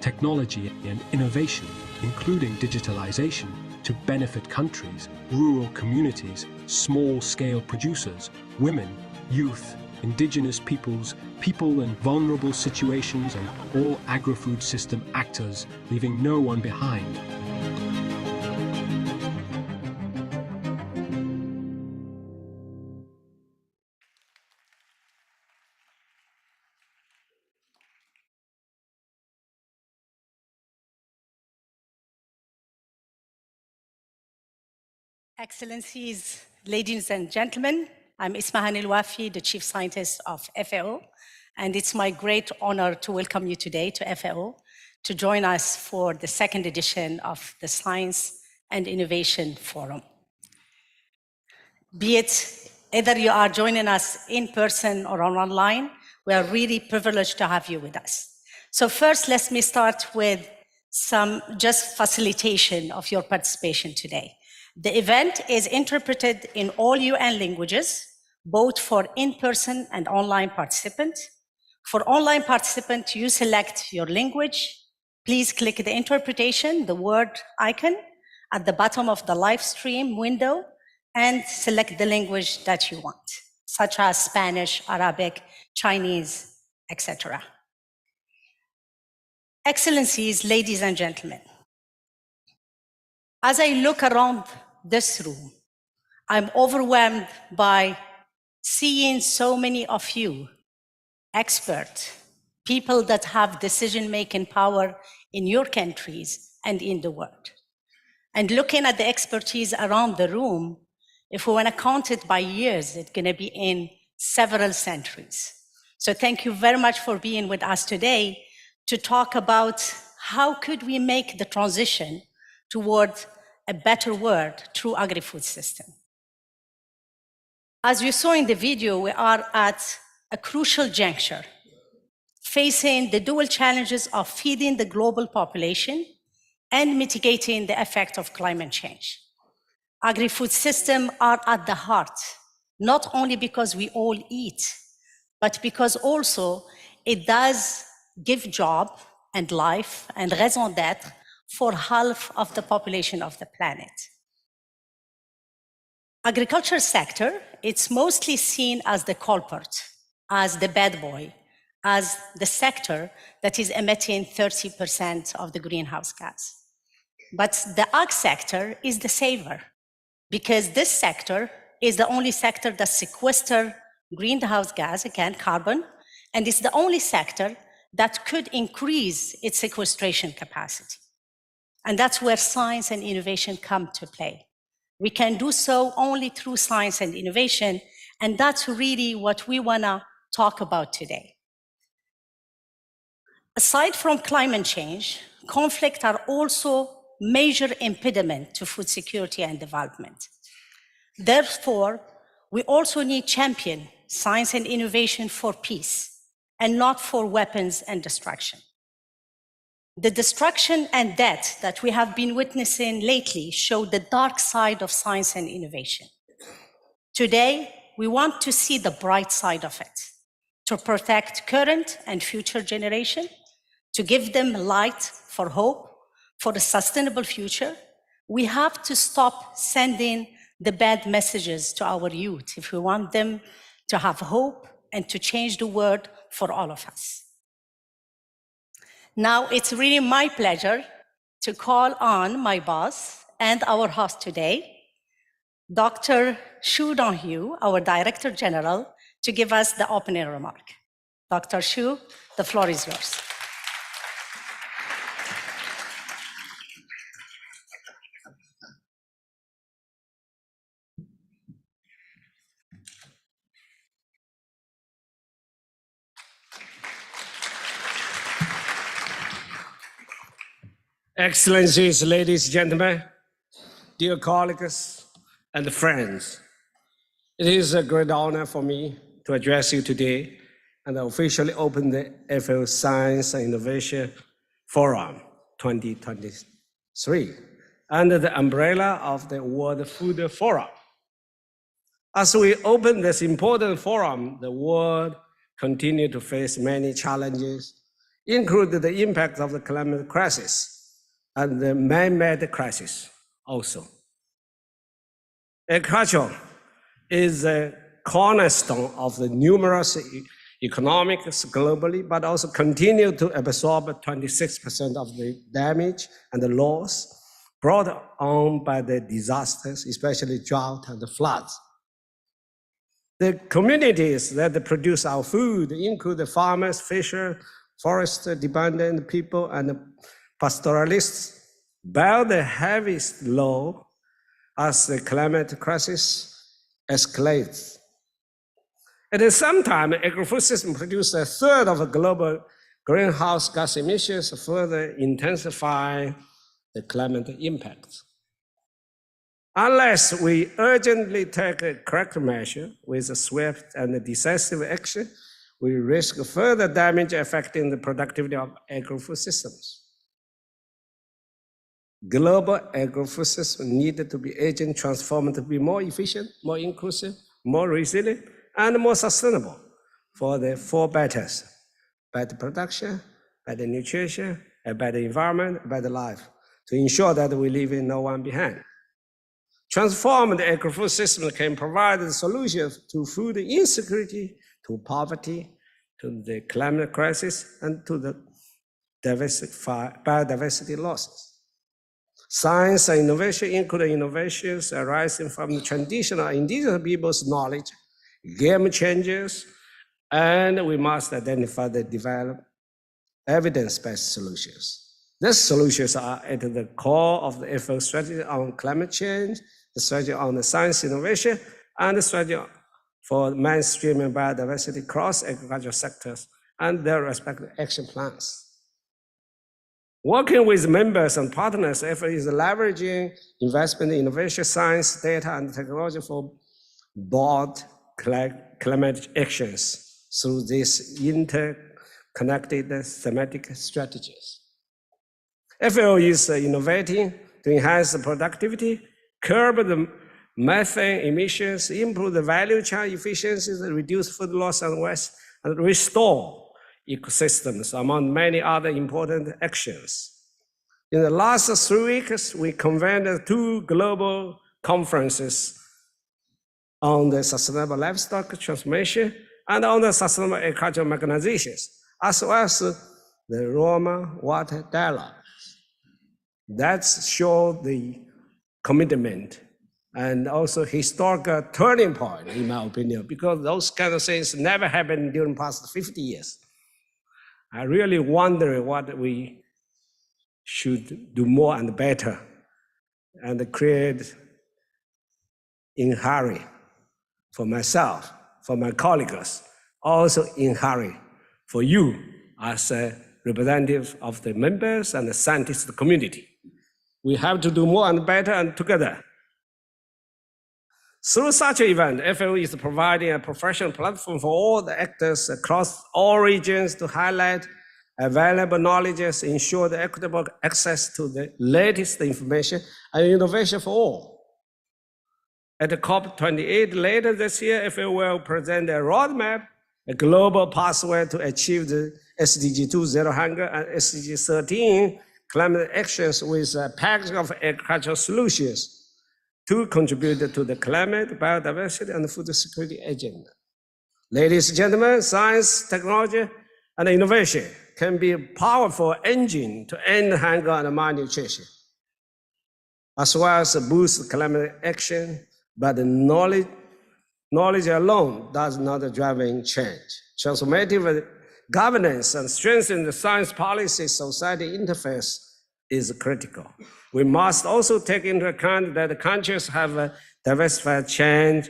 technology and innovation, including digitalization, to benefit countries, rural communities, small-scale producers, women, youth, indigenous peoples, people in vulnerable situations, and all agri-food system actors, leaving no one behind. Excellencies, ladies and gentlemen, I'm Ismahan El-Wafi, the Chief Scientist of FAO, and it's my great honor to welcome you today to FAO to join us for the second edition of the Science and Innovation Forum. Be it either you are joining us in person or online, we are really privileged to have you with us. So first, let me start with some just facilitation of your participation today. The event is interpreted in all UN languages, both for in-person and online participants. For online participants, you select your language. Please click the interpretation, the word icon at the bottom of the live stream window, and select the language that you want, such as Spanish, Arabic, Chinese, etc. Excellencies, ladies and gentlemen, as I look around this room, I'm overwhelmed by seeing so many of you, experts, people that have decision-making power in your countries and in the world. And looking at the expertise around the room, if we want to count it by years, it's going to be in several centuries. So thank you very much for being with us today to talk about how could we make the transition toward a better world through agri-food system. As you saw in the video, we are at a crucial juncture, facing the dual challenges of feeding the global population and mitigating the effect of climate change. Agri-food systems are at the heart, not only because we all eat, but because also it does give job and life and raison d'être for half of the population of the planet. Agriculture sector, it's mostly seen as the culprit, as the bad boy, as the sector that is emitting 30% of the greenhouse gas. But the ag sector is the saver, because this sector is the only sector that sequesters greenhouse gas, again, carbon, and it's the only sector that could increase its sequestration capacity. And that's where science and innovation come to play. We can do so only through science and innovation, and that's really what we want to talk about today. Aside from climate change, conflicts are also major impediment to food security and development. Therefore, we also need champion science and innovation for peace, and not for weapons and destruction. The destruction and death that we have been witnessing lately show the dark side of science and innovation. Today, we want to see the bright side of it, to protect current and future generations, to give them light for hope, for a sustainable future. We have to stop sending the bad messages to our youth if we want them to have hope and to change the world for all of us. Now, it's really my pleasure to call on my boss and our host today, Dr. Xu Donghue, our Director General, to give us the opening remark. Dr. Xu, the floor is yours. Excellencies, ladies and gentlemen, dear colleagues and friends, it is a great honor for me to address you today and officially open the FAO Science and Innovation Forum 2023 under the umbrella of the World Food Forum. As we open this important forum, the world continues to face many challenges, include the impact of the climate crisis and the man-made crisis also. Agriculture is a cornerstone of the numerous economics globally, but also continue to absorb 26% of the damage and the loss brought on by the disasters, especially drought and the floods. The communities that produce our food include the farmers, fishers, forest dependent people, and pastoralists bear the heaviest load as the climate crisis escalates. At the same time, agri-food system produces a third of the global greenhouse gas emissions, further intensify the climate impact. Unless we urgently take a correct measure with a swift and decisive action, we risk further damage affecting the productivity of agri-food systems. Global agri-food systems need to be agent transformed to be more efficient, more inclusive, more resilient, and more sustainable for the four betters: better production, better nutrition, a better environment, a better life, to ensure that we leave no one behind. Transformed agri-food system can provide the solutions to food insecurity, to poverty, to the climate crisis, and to the biodiversity losses. Science and innovation include innovations arising from the traditional indigenous people's knowledge, game changers, and we must identify the develop evidence-based solutions. These solutions are at the core of the FAO strategy on climate change, the strategy on the science innovation, and the strategy for mainstreaming biodiversity across agricultural sectors and their respective action plans. Working with members and partners, FAO is leveraging investment in innovation, science, data, and technology for broad climate actions through these interconnected thematic strategies. FAO is innovating to enhance the productivity, curb the methane emissions, improve the value chain efficiencies, reduce food loss and waste, and restore ecosystems, among many other important actions. In the last 3 weeks, we convened 2 global conferences on the sustainable livestock transformation and on the sustainable agricultural mechanizations, as well as the Roma Water Dialogue. That shows the commitment and also historical turning point, in my opinion, because those kind of things never happened during the past 50 years. I really wonder what we should do more and better and create in hurry for myself, for my colleagues, also in hurry for you as a representative of the members and the scientist community. We have to do more and better and together. Through such an event, FAO is providing a professional platform for all the actors across all regions to highlight available knowledge, ensure the equitable access to the latest information and innovation for all. At the COP28 later this year, FAO will present a roadmap, a global pathway to achieve the SDG 2 Zero Hunger and SDG 13 climate actions with a package of agricultural solutions to contribute to the climate, biodiversity, and food security agenda. Ladies and gentlemen, science, technology, and innovation can be a powerful engine to end hunger and malnutrition, as well as boost climate action, but the knowledge alone does not drive change. Transformative governance and strengthening the science policy society interface is critical. We must also take into account that the countries have a diversified change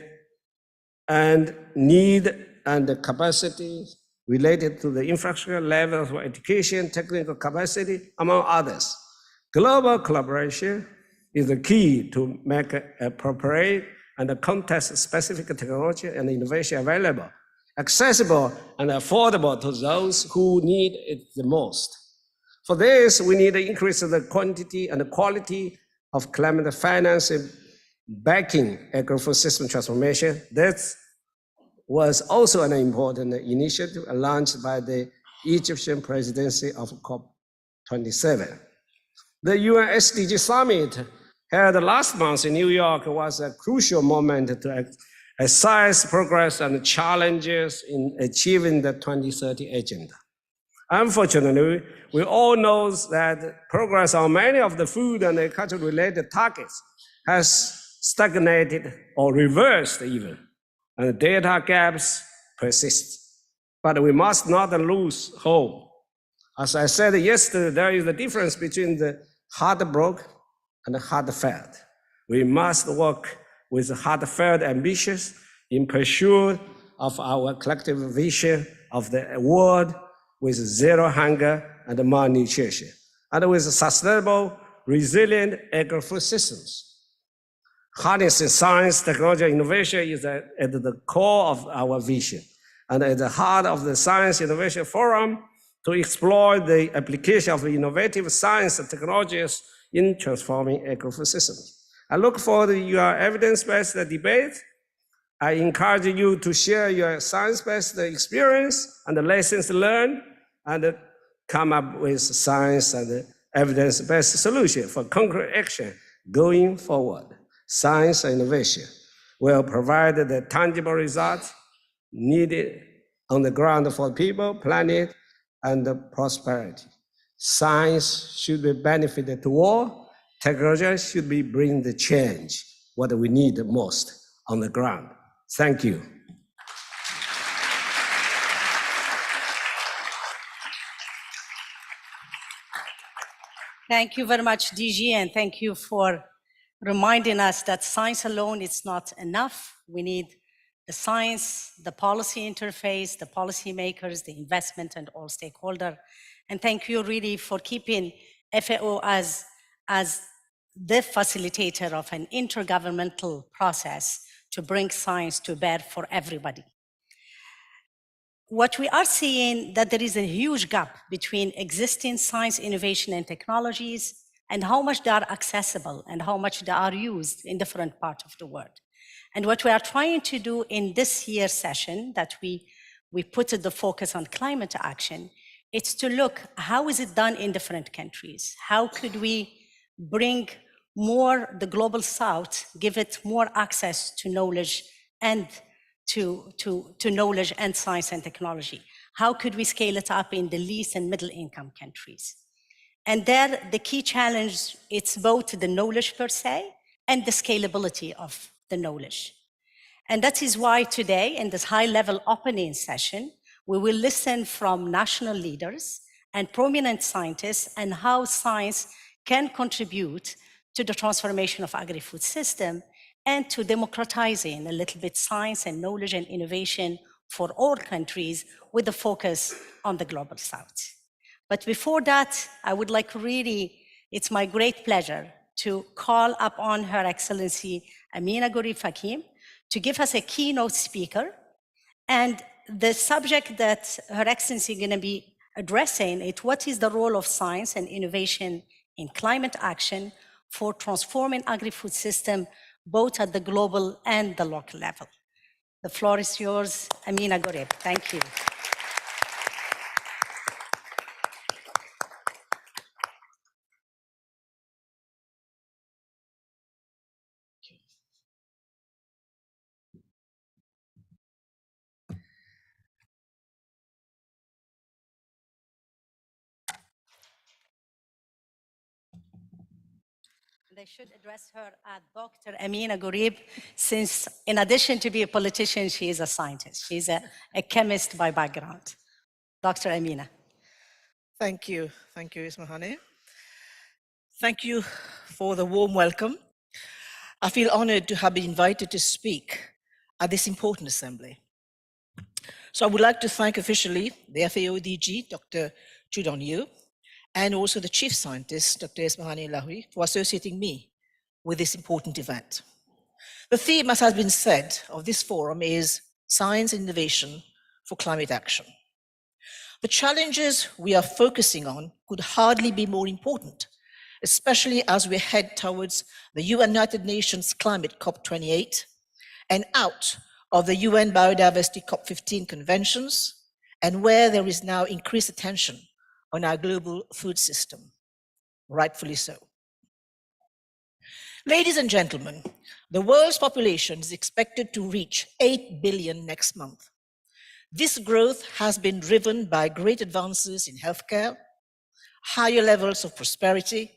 and need and capacity related to the infrastructure levels of education, technical capacity, among others. Global collaboration is the key to make appropriate and context-specific technology and innovation available, accessible and affordable to those who need it the most. For this, we need to increase the quantity and the quality of climate finance backing agri-food system transformation. That was also an important initiative launched by the Egyptian presidency of COP27. The UN SDG Summit held last month in New York was a crucial moment to assess progress and challenges in achieving the 2030 agenda. Unfortunately, we all know that progress on many of the food and agriculture-related targets has stagnated or reversed even, and data gaps persist. But we must not lose hope. As I said yesterday, there is a difference between the hard-broke and hard-fed. We must work with hard-fed ambitions in pursuit of our collective vision of the world with zero hunger and malnutrition, and with sustainable, resilient agri-food systems. Harnessing science, technology, and innovation is at the core of our vision, and at the heart of the Science Innovation Forum to explore the application of innovative science and technologies in transforming agri-food systems. I look forward to your evidence-based debate. I encourage you to share your science-based experience and the lessons learned and come up with science and evidence-based solutions for concrete action going forward. Science and innovation will provide the tangible results needed on the ground for people, planet, and prosperity. Science should be benefited to all. Technology should be bring the change, what we need most on the ground. Thank you. Thank you very much, DG, and thank you for reminding us that science alone is not enough. We need the science, the policy interface, the policymakers, the investment, and all stakeholders. And thank you really for keeping FAO as the facilitator of an intergovernmental process to bring science to bear for everybody. What we are seeing that there is a huge gap between existing science, innovation, and technologies and how much they are accessible and how much they are used in different parts of the world. And what we are trying to do in this year's session that we put the focus on climate action, it's to look how is it done in different countries? How could we bring more the global south, give it more access to knowledge and to knowledge and science and technology? How could we scale it up in the least and middle income countries? And there, the key challenge, it's both the knowledge per se and the scalability of the knowledge. And that is why today, in this high-level opening session, we will listen from national leaders and prominent scientists and how science can contribute to the transformation of agri-food system and to democratizing a little bit science and knowledge and innovation for all countries with a focus on the global south. But before that, I would like really, it's my great pleasure to call upon Her Excellency Amina Gurib Hakim to give us a keynote speaker. And the subject that Her Excellency is going to be addressing is what is the role of science and innovation in climate action for transforming agri-food system, both at the global and the local level. The floor is yours, Amina Gurib. Thank you. They should address her as Dr. Amina Gurib, since in addition to being a politician, she is a scientist. She's a chemist by background. Dr. Amina. Thank you, Ismahane. Thank you for the warm welcome. I feel honored to have been invited to speak at this important assembly. So I would like to thank officially the FAO DG, Dr. Chudon Yu, and also the Chief Scientist, Dr. Ismahane Lahoui, for associating me with this important event. The theme, as has been said, of this forum is Science and Innovation for Climate Action. The challenges we are focusing on could hardly be more important, especially as we head towards the United Nations Climate COP28 and out of the UN Biodiversity COP15 conventions and where there is now increased attention on our global food system, rightfully so. Ladies and gentlemen, the world's population is expected to reach 8 billion next month. This growth has been driven by great advances in healthcare, higher levels of prosperity,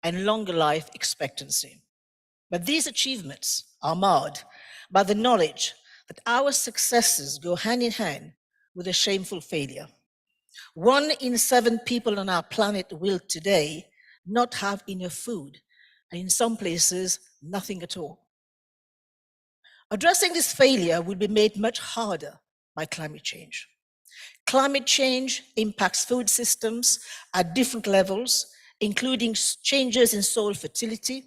and longer life expectancy. But these achievements are marred by the knowledge that our successes go hand in hand with a shameful failure. 1 in 7 people on our planet will today not have enough food, and in some places, nothing at all. Addressing this failure will be made much harder by climate change. Climate change impacts food systems at different levels, including changes in soil fertility,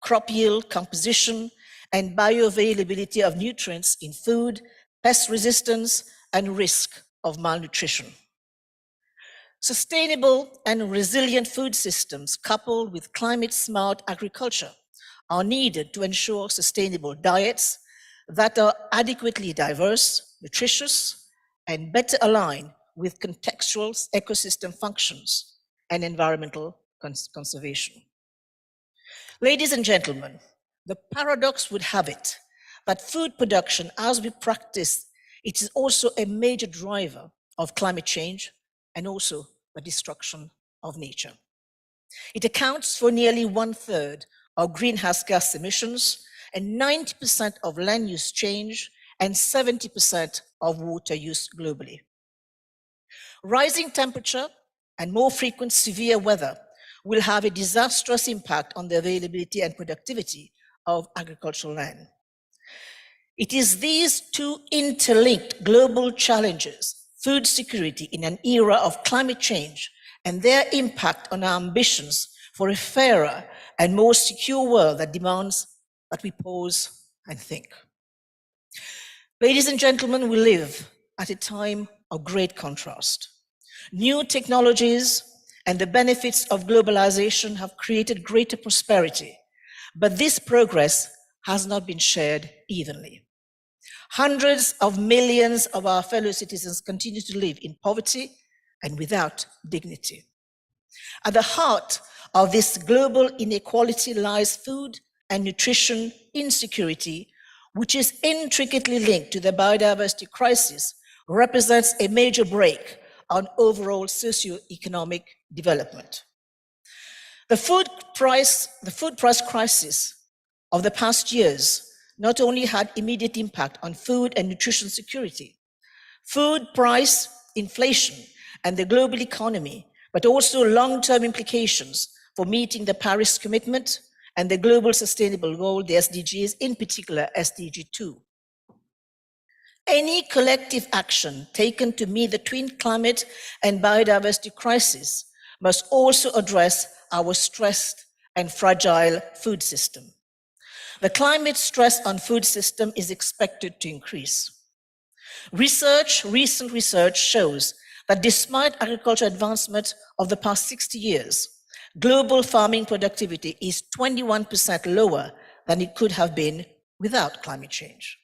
crop yield, composition, and bioavailability of nutrients in food, pest resistance, and risk of malnutrition. Sustainable and resilient food systems coupled with climate-smart agriculture are needed to ensure sustainable diets that are adequately diverse, nutritious, and better aligned with contextual ecosystem functions and environmental conservation. Ladies and gentlemen, the paradox would have it that food production, as we practice, it is also a major driver of climate change and also the destruction of nature. It accounts for nearly 1/3 of greenhouse gas emissions and 90% of land use change and 70% of water use globally. Rising temperature and more frequent severe weather will have a disastrous impact on the availability and productivity of agricultural land. It is these two interlinked global challenges, food security in an era of climate change and their impact on our ambitions for a fairer and more secure world, that demands that we pause and think. Ladies and gentlemen, we live at a time of great contrast. New technologies and the benefits of globalization have created greater prosperity, but this progress has not been shared evenly. Hundreds of millions of our fellow citizens continue to live in poverty and without dignity. At the heart of this global inequality lies food and nutrition insecurity, which is intricately linked to the biodiversity crisis, represents a major break on overall socio-economic development. The food price crisis of the past years not only had immediate impact on food and nutrition security, food price inflation and the global economy, but also long-term implications for meeting the Paris commitment and the global sustainable goal, the SDGs, in particular SDG 2. Any collective action taken to meet the twin climate and biodiversity crisis must also address our stressed and fragile food system. The climate stress on food system is expected to increase. Recent research shows that despite agricultural advancement of the past 60 years, global farming productivity is 21% lower than it could have been without climate change.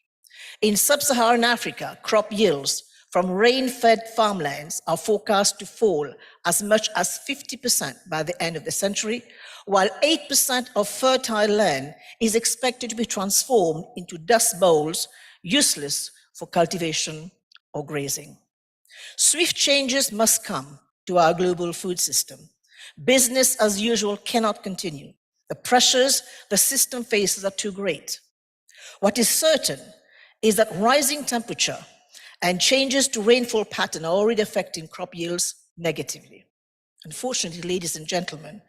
In sub-Saharan Africa, crop yields from rain-fed farmlands are forecast to fall as much as 50% by the end of the century, while 8% of fertile land is expected to be transformed into dust bowls, useless for cultivation or grazing. Swift changes must come to our global food system. Business as usual cannot continue. The pressures the system faces are too great. What is certain is that rising temperature and changes to rainfall pattern are already affecting crop yields negatively. Unfortunately, ladies and gentlemen,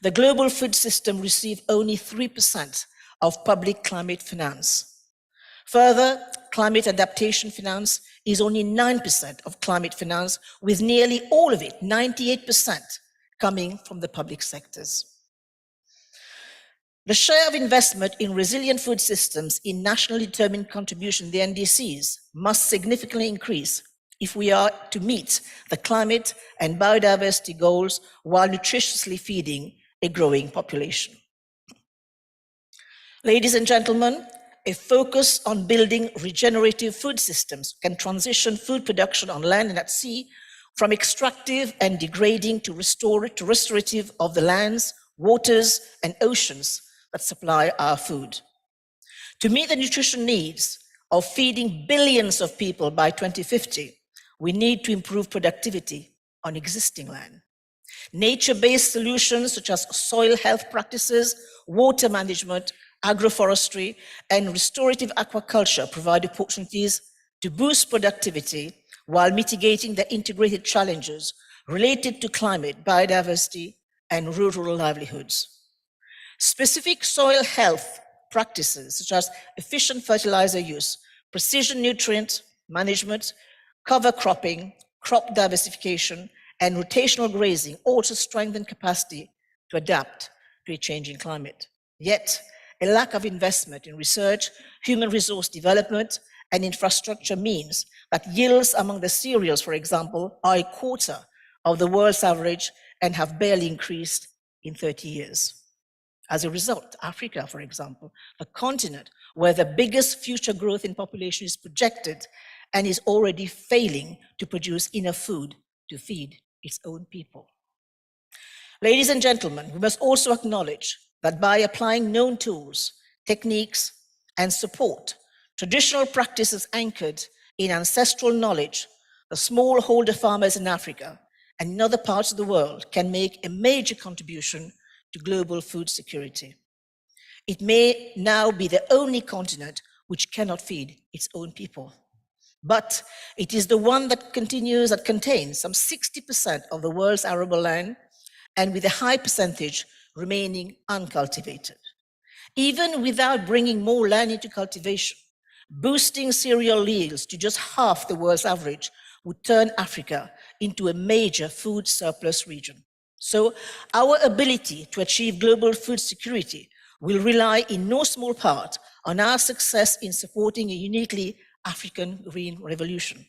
the global food system receives only 3% of public climate finance. Further, climate adaptation finance is only 9% of climate finance, with nearly all of it, 98%, coming from the public sectors. The share of investment in resilient food systems in nationally determined contribution, the NDCs, must significantly increase if we are to meet the climate and biodiversity goals while nutritiously feeding a growing population. Ladies and gentlemen, a focus on building regenerative food systems can transition food production on land and at sea from extractive and degrading to restorative of the lands, waters, and oceans that supply our food. To meet the nutrition needs of feeding billions of people by 2050, we need to improve productivity on existing land. Nature-based solutions such as soil health practices, water management, agroforestry, and restorative aquaculture provide opportunities to boost productivity while mitigating the integrated challenges related to climate, biodiversity, and rural livelihoods. Specific soil health practices such as efficient fertilizer use, precision nutrient management, cover cropping, crop diversification, and rotational grazing also strengthen capacity to adapt to a changing climate. Yet, a lack of investment in research, human resource development, and infrastructure means that yields among the cereals, for example, are a quarter of the world's average and have barely increased in 30 years. As a result, Africa, for example, a continent where the biggest future growth in population is projected and is already failing to produce enough food to feed its own people. Ladies and gentlemen, we must also acknowledge that by applying known tools, techniques, and support, traditional practices anchored in ancestral knowledge, the smallholder farmers in Africa and in other parts of the world can make a major contribution to global food security. It may now be the only continent which cannot feed its own people, but it is the one that contains some 60% of the world's arable land and with a high percentage remaining uncultivated. Even without bringing more land into cultivation, boosting cereal yields to just half the world's average would turn Africa into a major food surplus region. So our ability to achieve global food security will rely in no small part on our success in supporting a uniquely African green revolution.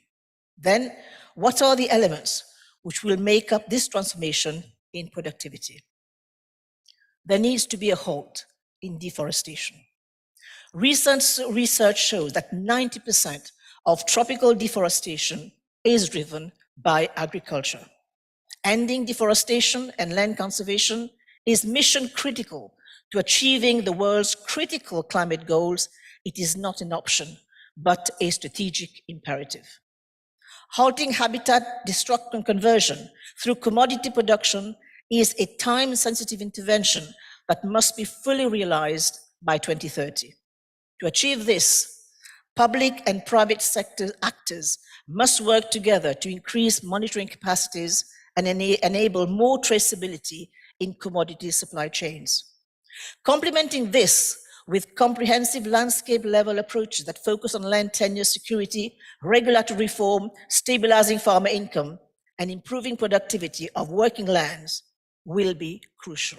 Then, what are the elements which will make up this transformation in productivity? There needs to be a halt in deforestation. Recent research shows that 90% of tropical deforestation is driven by agriculture. Ending deforestation and land conservation is mission critical to achieving the world's critical climate goals. It is not an option, but a strategic imperative. Halting habitat destruction and conversion through commodity production is a time-sensitive intervention that must be fully realized by 2030. To achieve this, public and private sector actors must work together to increase monitoring capacities and enable more traceability in commodity supply chains. Complementing this with comprehensive landscape-level approaches that focus on land tenure security, regulatory reform, stabilizing farmer income, and improving productivity of working lands will be crucial.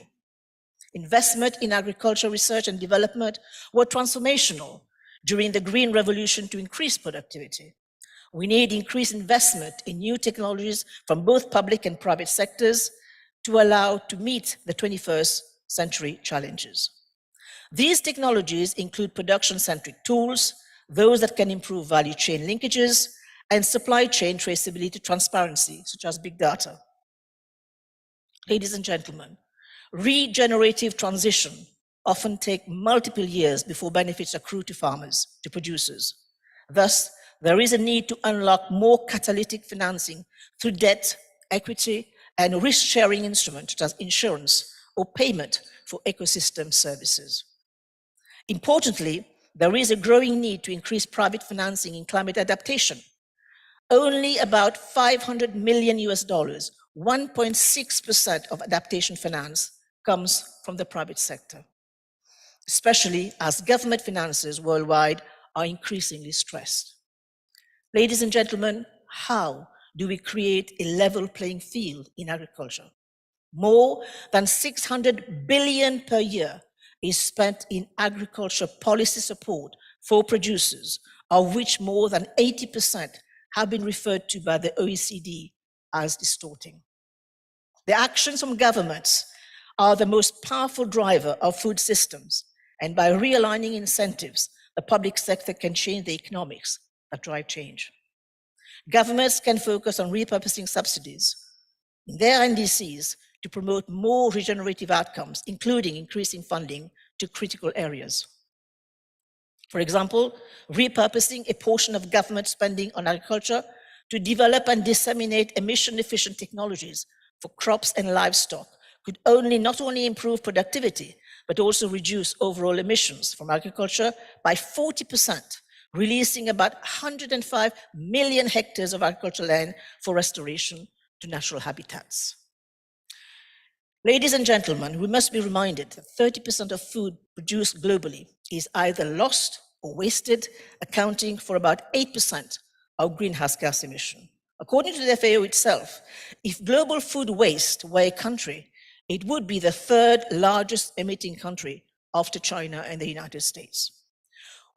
Investment in agriculture research and development were transformational during the Green Revolution to increase productivity. We need increased investment in new technologies from both public and private sectors to allow to meet the 21st century challenges. These technologies include production-centric tools, those that can improve value chain linkages, and supply chain traceability transparency, such as big data. Ladies and gentlemen, regenerative transition often take multiple years before benefits accrue to farmers, to producers. Thus, there is a need to unlock more catalytic financing through debt, equity, and risk-sharing instruments such as insurance or payment for ecosystem services. Importantly, there is a growing need to increase private financing in climate adaptation. Only about $500 million, 1.6% of adaptation finance, comes from the private sector, especially as government finances worldwide are increasingly stressed. Ladies and gentlemen, how do we create a level playing field in agriculture? More than $600 billion per year is spent in agriculture policy support for producers, of which more than 80% have been referred to by the OECD as distorting. The actions from governments are the most powerful driver of food systems, and by realigning incentives, the public sector can change the economics that drive change. Governments can focus on repurposing subsidies in their NDCs to promote more regenerative outcomes, including increasing funding to critical areas. For example, repurposing a portion of government spending on agriculture to develop and disseminate emission-efficient technologies for crops and livestock could not only improve productivity, but also reduce overall emissions from agriculture by 40%, releasing about 105 million hectares of agricultural land for restoration to natural habitats. Ladies and gentlemen, we must be reminded that 30% of food produced globally is either lost or wasted, accounting for about 8% of greenhouse gas emission. According to the FAO itself, if global food waste were a country, it would be the third largest emitting country after China and the United States.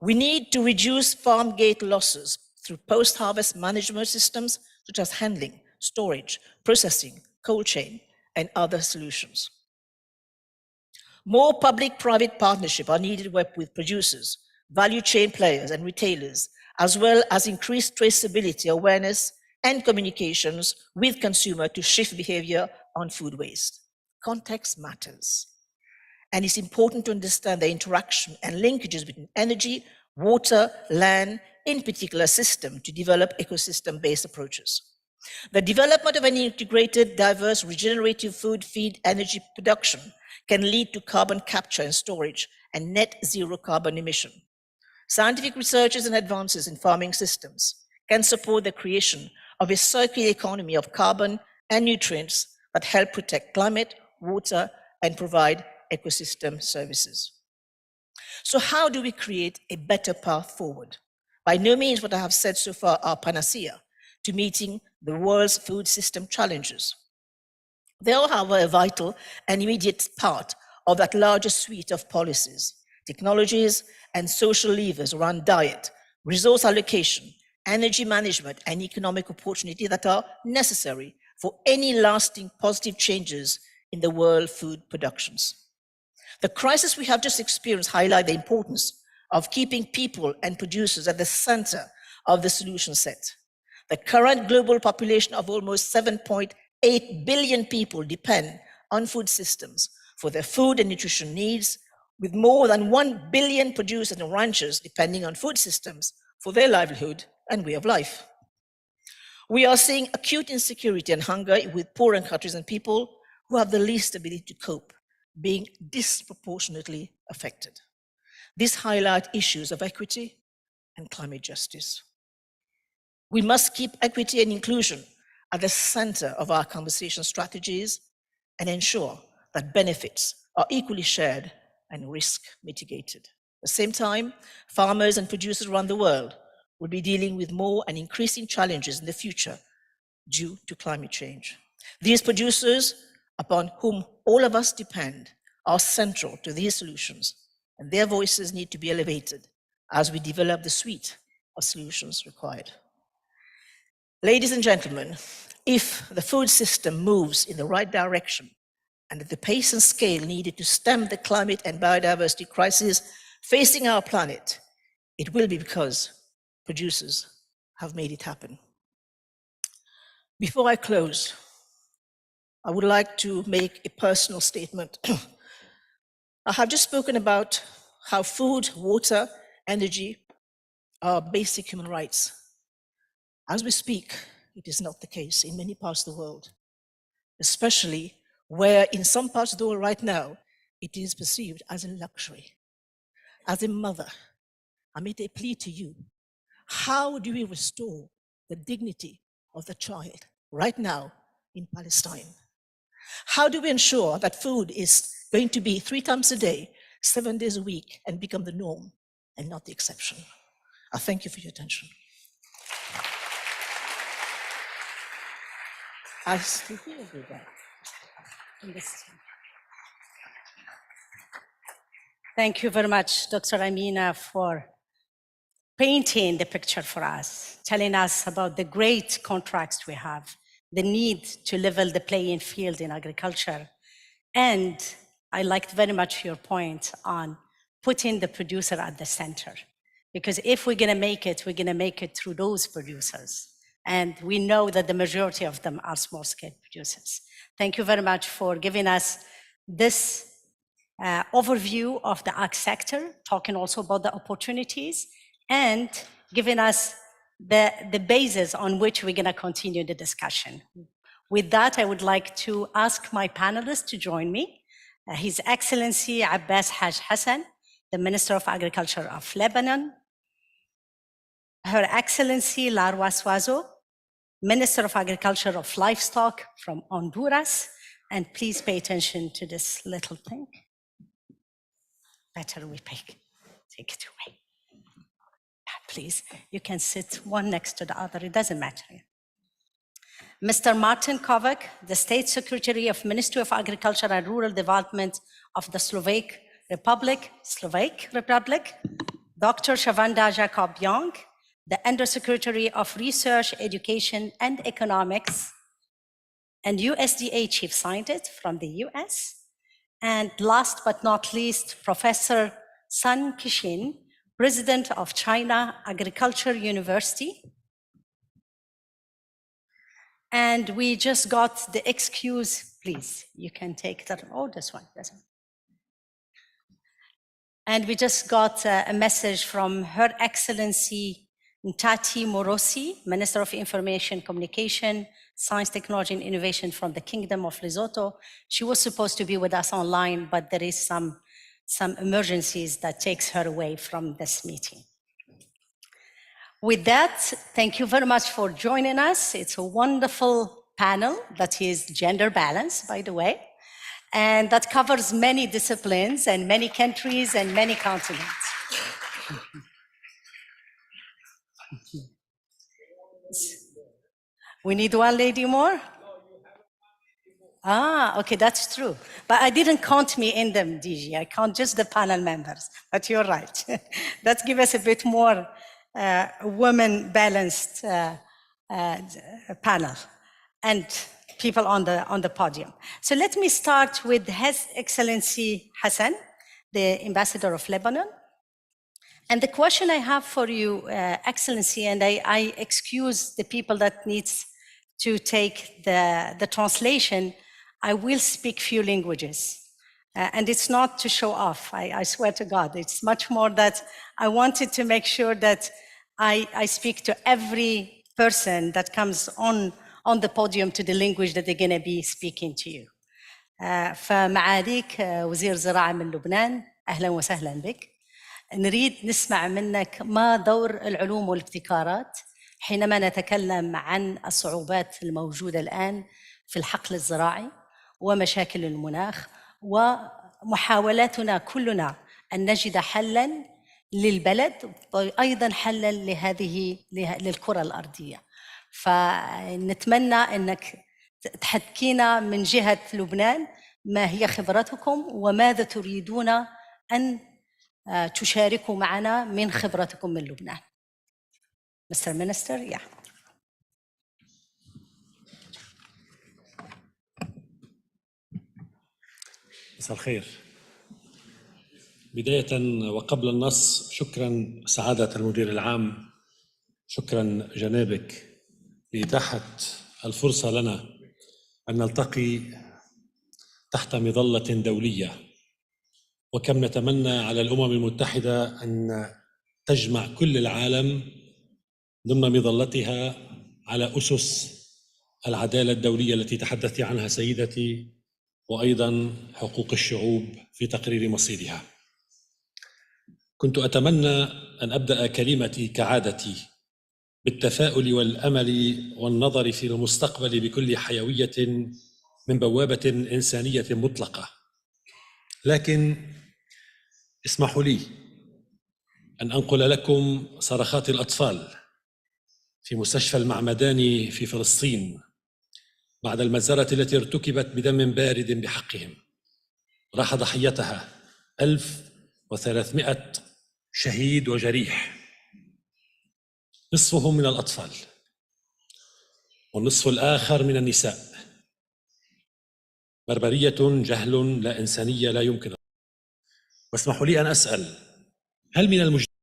We need to reduce farm gate losses through post-harvest management systems such as handling, storage, processing, cold chain, and other solutions. More public-private partnerships are needed with producers, value chain players, and retailers, as well as increased traceability, awareness, and communications with consumers to shift behavior on food waste. Context matters. And it's important to understand the interaction and linkages between energy, water, land, in particular system to develop ecosystem-based approaches. The development of an integrated, diverse, regenerative food, feed, energy production can lead to carbon capture and storage and net zero carbon emission. Scientific researches and advances in farming systems can support the creation of a circular economy of carbon and nutrients that help protect climate, water, and provide ecosystem services. So how do we create a better path forward? By no means what I have said so far are panacea to meeting the world's food system challenges. They are, however, a vital and immediate part of that larger suite of policies, technologies, and social levers around diet, resource allocation, energy management, and economic opportunity that are necessary for any lasting positive changes in the world food productions. The crisis we have just experienced highlights the importance of keeping people and producers at the center of the solution set. The current global population of almost 7.8 billion people depend on food systems for their food and nutrition needs, with more than 1 billion producers and ranchers depending on food systems for their livelihood and way of life. We are seeing acute insecurity and hunger with poorer countries and people who have the least ability to cope being disproportionately affected. These highlight issues of equity and climate justice. We must keep equity and inclusion at the center of our conversation strategies and ensure that benefits are equally shared and risk mitigated. At the same time, farmers and producers around the world will be dealing with more and increasing challenges in the future due to climate change. These producers, upon whom all of us depend, are central to these solutions, and their voices need to be elevated as we develop the suite of solutions required. Ladies and gentlemen, if the food system moves in the right direction and at the pace and scale needed to stem the climate and biodiversity crisis facing our planet, it will be because producers have made it happen. Before I close, I would like to make a personal statement. I have just spoken about how food, water, energy are basic human rights. As we speak, it is not the case in many parts of the world, especially where in some parts of the world right now, it is perceived as a luxury. As a mother, I make a plea to you. How do we restore the dignity of the child right now in Palestine? How do we ensure that food is going to be 3 times a day, 7 days a week, and become the norm and not the exception? I thank you for your attention. Thank you very much, Dr. Amina, for painting the picture for us, telling us about the great contracts we have, the need to level the playing field in agriculture. And I liked very much your point on putting the producer at the center. Because if we're going to make it, we're going to make it through those producers. And we know that the majority of them are small-scale producers. Thank you very much for giving us this overview of the ag sector, talking also about the opportunities, and giving us the basis on which we're going to continue the discussion. With that, I would like to ask my panelists to join me. His Excellency Abbas Haj Hassan, the Minister of Agriculture of Lebanon. Her Excellency Larwa Suazo, Minister of Agriculture of Livestock from Honduras. And please pay attention to this little thing. Better we take it away. Please, you can sit one next to the other, it doesn't matter. Mr. Martin Kovac, the State Secretary of Ministry of Agriculture and Rural Development of the Slovak Republic. Dr. Shavanda Jacob-Young, the Undersecretary of Research, Education and Economics, and USDA Chief Scientist from the US. And last but not least, Professor Sun Qixin, President of China Agriculture University. And we just got the excuse, please, you can take that, oh, this one. And we just got a message from Her Excellency Ntati Morosi, Minister of Information, Communication, Science, Technology and Innovation from the Kingdom of Lesotho. She was supposed to be with us online, but there is some emergencies that takes her away from this meeting. With that, thank you very much for joining us. It's a wonderful panel that is gender balanced, by the way, and that covers many disciplines and many countries and many continents. We need one lady more? Ah, okay, that's true. But I didn't count me in them, DG. I count just the panel members, but you're right. That gives us a bit more women-balanced panel and people on the podium. So let me start with His Excellency Hassan, the Ambassador of Lebanon. And the question I have for you, Excellency, and I excuse the people that needs to take the translation, I will speak few languages. And it's not to show off, I swear to God. It's much more that I wanted to make sure that I speak to every person that comes on the podium to the language that they're going to be speaking to you. فمعاليك وزير زراعة من لبنان، أهلا وسهلا بك. نريد نسمع منك ما دور العلوم والابتكارات حينما نتكلم عن الصعوبات الموجودة الآن في الحقل الزراعي ومشاكل المناخ ومحاولاتنا كلنا أن نجد حلاً للبلد وأيضاً حلاً للكرة الأرضية. فنتمنى أنك تحكينا من جهة لبنان ما هي خبرتكم وماذا تريدون أن تشاركوا معنا من خبرتكم من لبنان. Mr. Minister, yeah. مساء الخير. بداية وقبل النص، شكرا سعادة المدير العام، شكرا جنابك لإتاحة الفرصة لنا أن نلتقي تحت مظلة دولية، وكم نتمنى على الأمم المتحدة أن تجمع كل العالم ضمن مظلتها على أسس العدالة الدولية التي تحدثت عنها سيدتي، وأيضاً حقوق الشعوب في تقرير مصيرها. كنت أتمنى أن أبدأ كلمتي كعادتي بالتفاؤل والأمل والنظر في المستقبل بكل حيوية من بوابة إنسانية مطلقة، لكن اسمحوا لي أن أنقل لكم صرخات الأطفال في مستشفى المعمداني في فلسطين بعد المجزرة التي ارتكبت بدم بارد بحقهم. راح ضحيتها 1300 شهيد وجريح، نصفهم من الأطفال والنصف الآخر من النساء. بربرية، جهل، لا إنسانية لا يمكن. واسمحوا لي أن أسأل، هل من المجتمع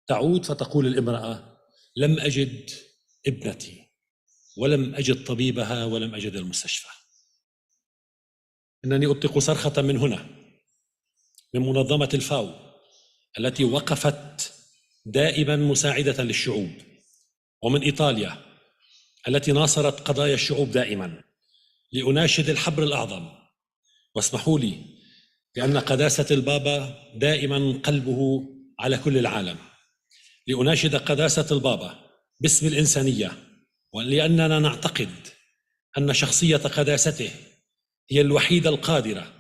تعود فتقول الامرأة: لم أجد ابنتي، ولم أجد طبيبها، ولم أجد المستشفى. إنني أطلق صرخة من هنا، من منظمة الفاو التي وقفت دائما مساعدة للشعوب، ومن إيطاليا التي ناصرت قضايا الشعوب دائما، لأناشد الحبر الأعظم. واسمحوا لي، لأن قداسة البابا دائما قلبه على كل العالم، لأناشد قداسة البابا باسم الإنسانية، ولأننا نعتقد أن شخصية قداسته هي الوحيدة القادرة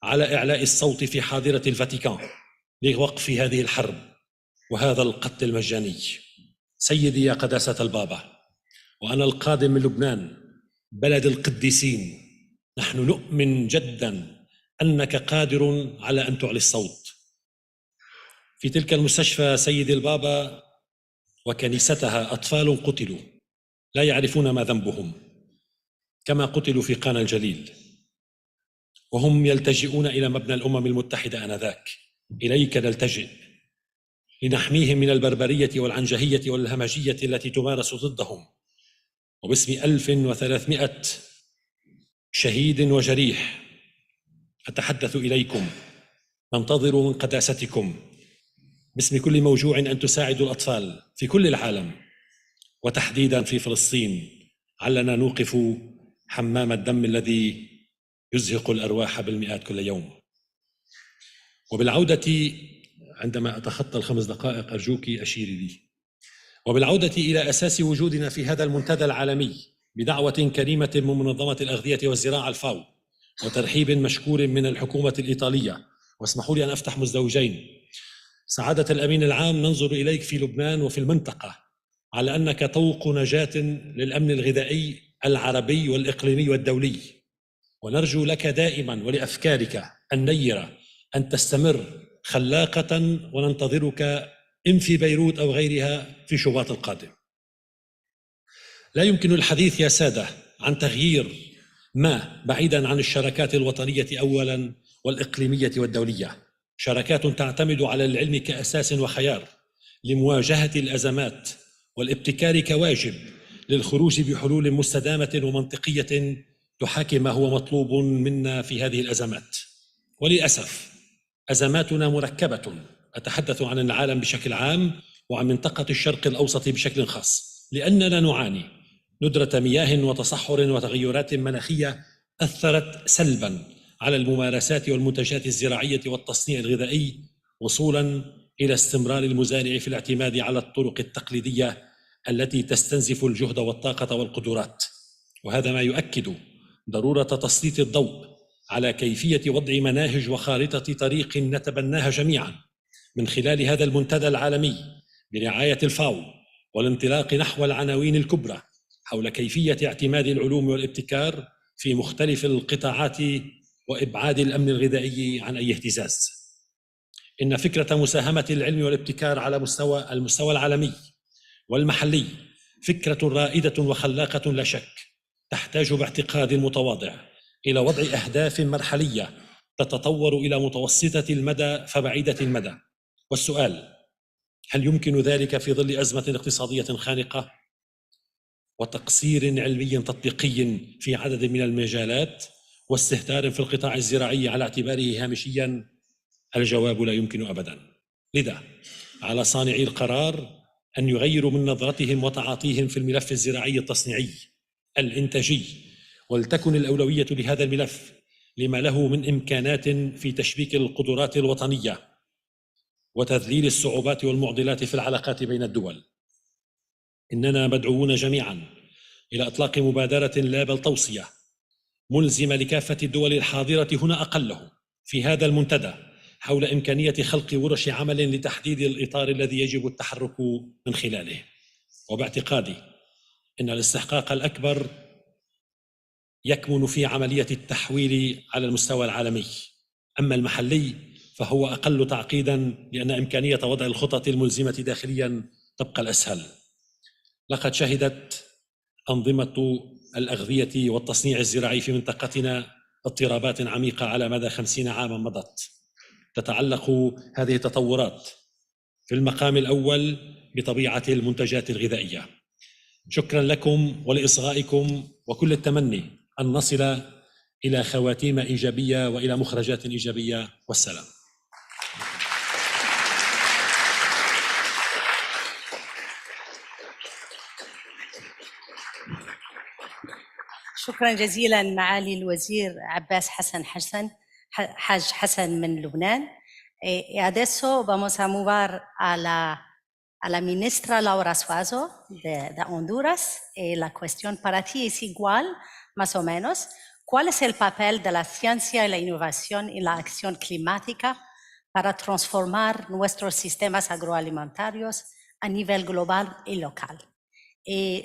على إعلاء الصوت في حاضرة الفاتيكان لوقف هذه الحرب وهذا القتل المجاني. سيدي يا قداسة البابا، وأنا القادم من لبنان بلد القديسين، نحن نؤمن جدا أنك قادر على أن تعلي الصوت. في تلك المستشفى سيدي البابا وكنيستها أطفال قتلوا لا يعرفون ما ذنبهم، كما قتلوا في قانا الجليل، وهم يلتجئون إلى مبنى الأمم المتحدة آنذاك. إليك نلتجئ لنحميهم من البربرية والعنجهية والهمجية التي تمارس ضدهم، وباسم 1300 شهيد وجريح أتحدث إليكم، ننتظر من قداستكم باسم كل موجوع أن تساعدوا الأطفال في كل العالم، وتحديدا في فلسطين، علنا نوقف حمام الدم الذي يزهق الأرواح بالمئات كل يوم. وبالعودة، عندما أتخطى ال5 دقائق أرجوك أشيري لي. وبالعودة إلى أساس وجودنا في هذا المنتدى العالمي بدعوة كريمة من منظمة الأغذية والزراعة الفاو، وترحيب مشكور من الحكومة الإيطالية. واسمحوا لي أن أفتح مزدوجين. سعادة الأمين العام، ننظر إليك في لبنان وفي المنطقة على أنك طوق نجاة للأمن الغذائي العربي والإقليمي والدولي، ونرجو لك دائما ولأفكارك النيرة أن تستمر خلاقة، وننتظرك إن في بيروت أو غيرها في شباط القادم. لا يمكن الحديث يا سادة عن تغيير ما بعيدا عن الشراكات الوطنية أولا والإقليمية والدولية، شراكات تعتمد على العلم كأساس وخيار لمواجهة الأزمات، والابتكار كواجب للخروج بحلول مستدامة ومنطقية تحاكي ما هو مطلوب منا في هذه الأزمات. وللأسف أزماتنا مركبة، أتحدث عن العالم بشكل عام وعن منطقة الشرق الأوسط بشكل خاص، لأننا نعاني ندرة مياه وتصحر وتغيرات مناخية أثرت سلباً على الممارسات والمنتجات الزراعية والتصنيع الغذائي، وصولاً إلى استمرار المزارع في الاعتماد على الطرق التقليدية التي تستنزف الجهد والطاقة والقدرات. وهذا ما يؤكد ضرورة تسليط الضوء على كيفية وضع مناهج وخارطة طريق نتبناها جميعاً من خلال هذا المنتدى العالمي برعاية الفاو، والانطلاق نحو العناوين الكبرى حول كيفية اعتماد العلوم والابتكار في مختلف القطاعات وإبعاد الأمن الغذائي عن أي اهتزاز. إن فكرة مساهمة العلم والابتكار على المستوى العالمي والمحلي فكرة رائدة وخلاقة لا شك، تحتاج باعتقاد متواضع إلى وضع أهداف مرحلية تتطور إلى متوسطة المدى فبعيدة المدى. والسؤال: هل يمكن ذلك في ظل أزمة اقتصادية خانقة وتقصير علمي تطبيقي في عدد من المجالات واستهتار في القطاع الزراعي على اعتباره هامشيا؟ الجواب: لا يمكن أبدا. لذا على صانعي القرار أن يغيروا من نظرتهم وتعاطيهم في الملف الزراعي التصنيعي الإنتاجي، ولتكن الأولوية لهذا الملف لما له من إمكانات في تشبيك القدرات الوطنية وتذليل الصعوبات والمعضلات في العلاقات بين الدول. إننا مدعوون جميعا إلى إطلاق مبادرة لا بل توصية ملزمة لكافة الدول الحاضرة هنا أقلهم في هذا المنتدى حول إمكانية خلق ورش عمل لتحديد الإطار الذي يجب التحرك من خلاله. وباعتقادي إن الاستحقاق الأكبر يكمن في عملية التحويل على المستوى العالمي، أما المحلي فهو أقل تعقيداً، لأن إمكانية وضع الخطط الملزمة داخلياً تبقى الأسهل. لقد شهدت أنظمة الأغذية والتصنيع الزراعي في منطقتنا اضطرابات عميقة على مدى 50 عاماً مضت. تتعلق هذه التطورات في المقام الأول بطبيعة المنتجات الغذائية. شكرا لكم ولإصغائكم، وكل التمني أن نصل إلى خواتيم إيجابية وإلى مخرجات إيجابية، والسلام. شكرا جزيلا معالي الوزير عباس حاج حسن من Lubnan. E adesso vamos a mover a la ministra Laura Suazo de Honduras. La cuestión para ti es igual, más o menos. ¿Cuál es el papel de la ciencia y la innovación en la acción climática para transformar nuestros sistemas agroalimentarios a nivel global y local?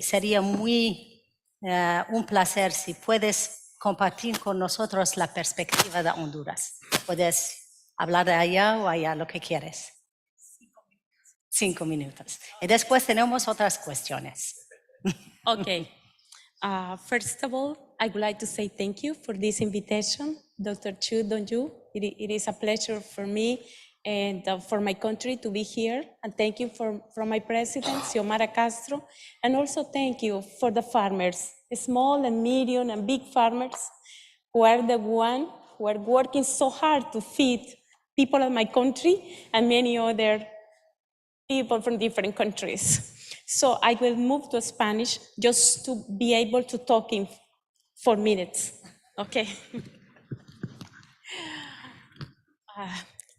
Sería muy un placer si puedes compartir con nosotros la perspectiva de Honduras. Puedes hablar de allá o allá, lo que quieres. 5 minutos. Y después tenemos otras cuestiones. Okay. First of all, I would like to say thank you for this invitation, Dr. Chu Donju. It is a pleasure for me and for my country to be here. And thank you from my president, Xiomara Castro. And also thank you for the farmers, small and medium and big farmers, who are the one who are working so hard to feed people of my country and many other people from different countries. So I will move to Spanish just to be able to talk in 4 minutes. Okay.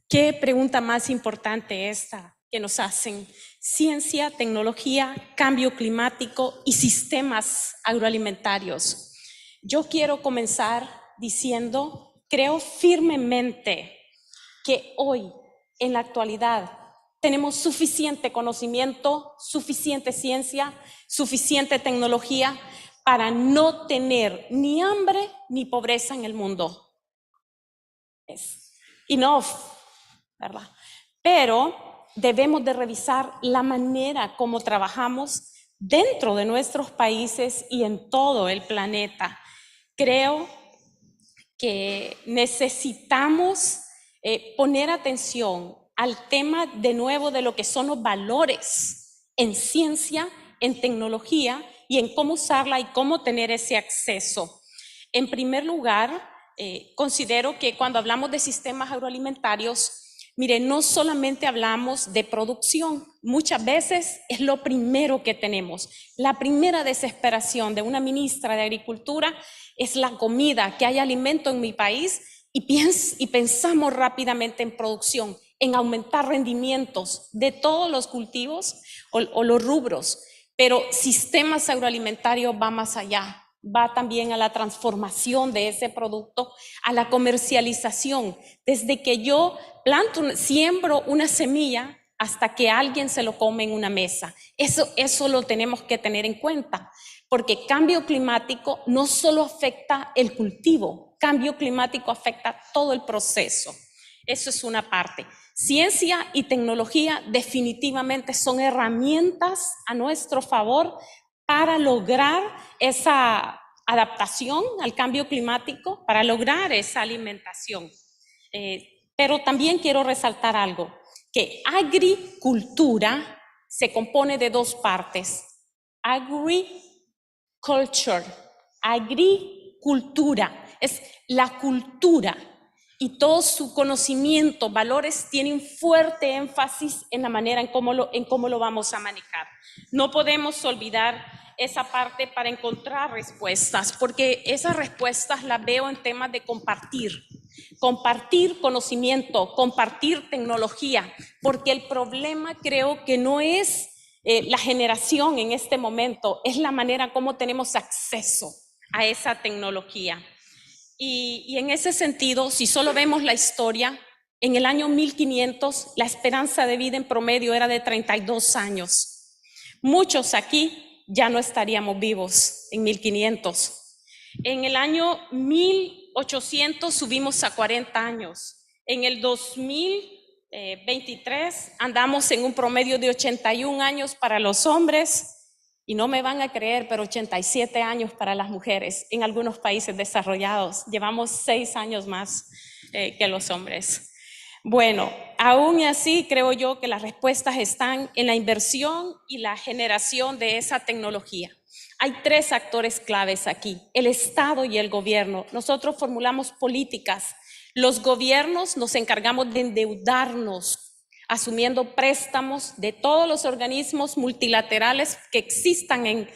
¿Qué pregunta más importante esta que nos hacen? Ciencia, tecnología, cambio climático y sistemas agroalimentarios. Yo quiero comenzar diciendo, creo firmemente que hoy, en la actualidad, tenemos suficiente conocimiento, suficiente ciencia, suficiente tecnología para no tener ni hambre ni pobreza en el mundo. Es enough, ¿verdad? Pero debemos de revisar la manera como trabajamos dentro de nuestros países y en todo el planeta. Creo que necesitamos poner atención al tema de nuevo de lo que son los valores en ciencia, en tecnología y en cómo usarla y cómo tener ese acceso. En primer lugar, considero que cuando hablamos de sistemas agroalimentarios, mire, no solamente hablamos de producción, muchas veces es lo primero que tenemos. La primera desesperación de una ministra de Agricultura es la comida, que haya alimento en mi país y pensamos rápidamente en producción, en aumentar rendimientos de todos los cultivos o los rubros, pero sistemas agroalimentarios va más allá, va también a la transformación de ese producto, a la comercialización, desde que yo siembro una semilla hasta que alguien se lo come en una mesa. Eso lo tenemos que tener en cuenta, porque cambio climático no solo afecta el cultivo, cambio climático afecta todo el proceso. Eso es una parte. Ciencia y tecnología definitivamente son herramientas a nuestro favor para lograr esa adaptación al cambio climático, para lograr esa alimentación. Pero también quiero resaltar algo, que agricultura se compone de 2 partes. Agricultura, es la cultura. Y todo su conocimiento, valores, tienen fuerte énfasis en la manera en cómo lo vamos a manejar. No podemos olvidar esa parte para encontrar respuestas, porque esas respuestas las veo en temas de compartir conocimiento, compartir tecnología, porque el problema creo que no es la generación en este momento, es la manera como tenemos acceso a esa tecnología. Y en ese sentido, si solo vemos la historia, en el año 1500 la esperanza de vida en promedio era de 32 años. Muchos aquí ya no estaríamos vivos en 1500. En el año 1800 subimos a 40 años. En el 2023 andamos en un promedio de 81 años para los hombres. Y no me van a creer, pero 87 años para las mujeres en algunos países desarrollados. Llevamos 6 años más que los hombres. Bueno, aún así creo yo que las respuestas están en la inversión y la generación de esa tecnología. Hay tres actores claves aquí, el Estado y el gobierno. Nosotros formulamos políticas. Los gobiernos nos encargamos de endeudarnos, asumiendo préstamos de todos los organismos multilaterales que existan en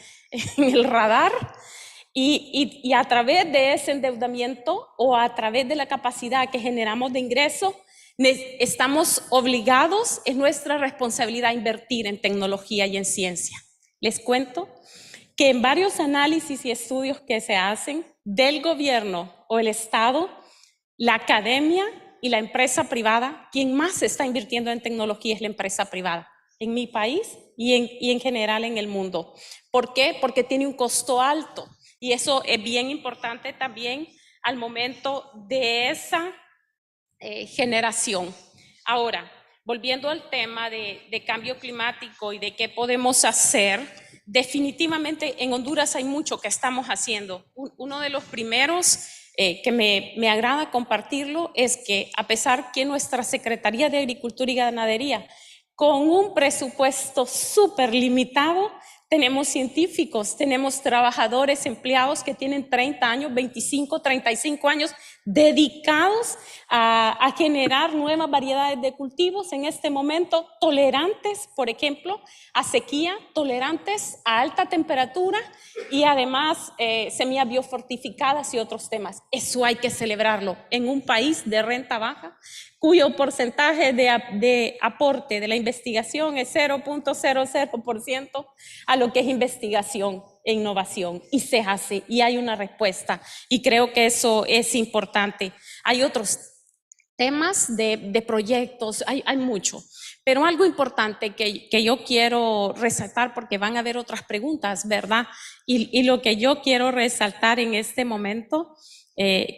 el radar. Y a través de ese endeudamiento o a través de la capacidad que generamos de ingreso, estamos obligados, es nuestra responsabilidad invertir en tecnología y en ciencia. Les cuento que en varios análisis y estudios que se hacen del gobierno o el Estado, la academia y la empresa privada, quien más está invirtiendo en tecnología es la empresa privada, en mi país y en general en el mundo. ¿Por qué? Porque tiene un costo alto. Y eso es bien importante también al momento de esa generación. Ahora, volviendo al tema de cambio climático y de qué podemos hacer, definitivamente en Honduras hay mucho que estamos haciendo. Uno de los primeros que me agrada compartirlo es que a pesar que nuestra Secretaría de Agricultura y Ganadería, con un presupuesto súper limitado, tenemos científicos, tenemos trabajadores, empleados que tienen 30 años, 25, 35 años dedicados a generar nuevas variedades de cultivos en este momento, tolerantes, por ejemplo, a sequía, tolerantes a alta temperatura y además semillas biofortificadas y otros temas. Eso hay que celebrarlo en un país de renta baja, cuyo porcentaje de aporte de la investigación es 0.00% a lo que es investigación e innovación, y se hace, y hay una respuesta, y creo que eso es importante. Hay otros temas de proyectos, hay mucho, pero algo importante que yo quiero resaltar, porque van a haber otras preguntas, ¿verdad? Y lo que yo quiero resaltar en este momento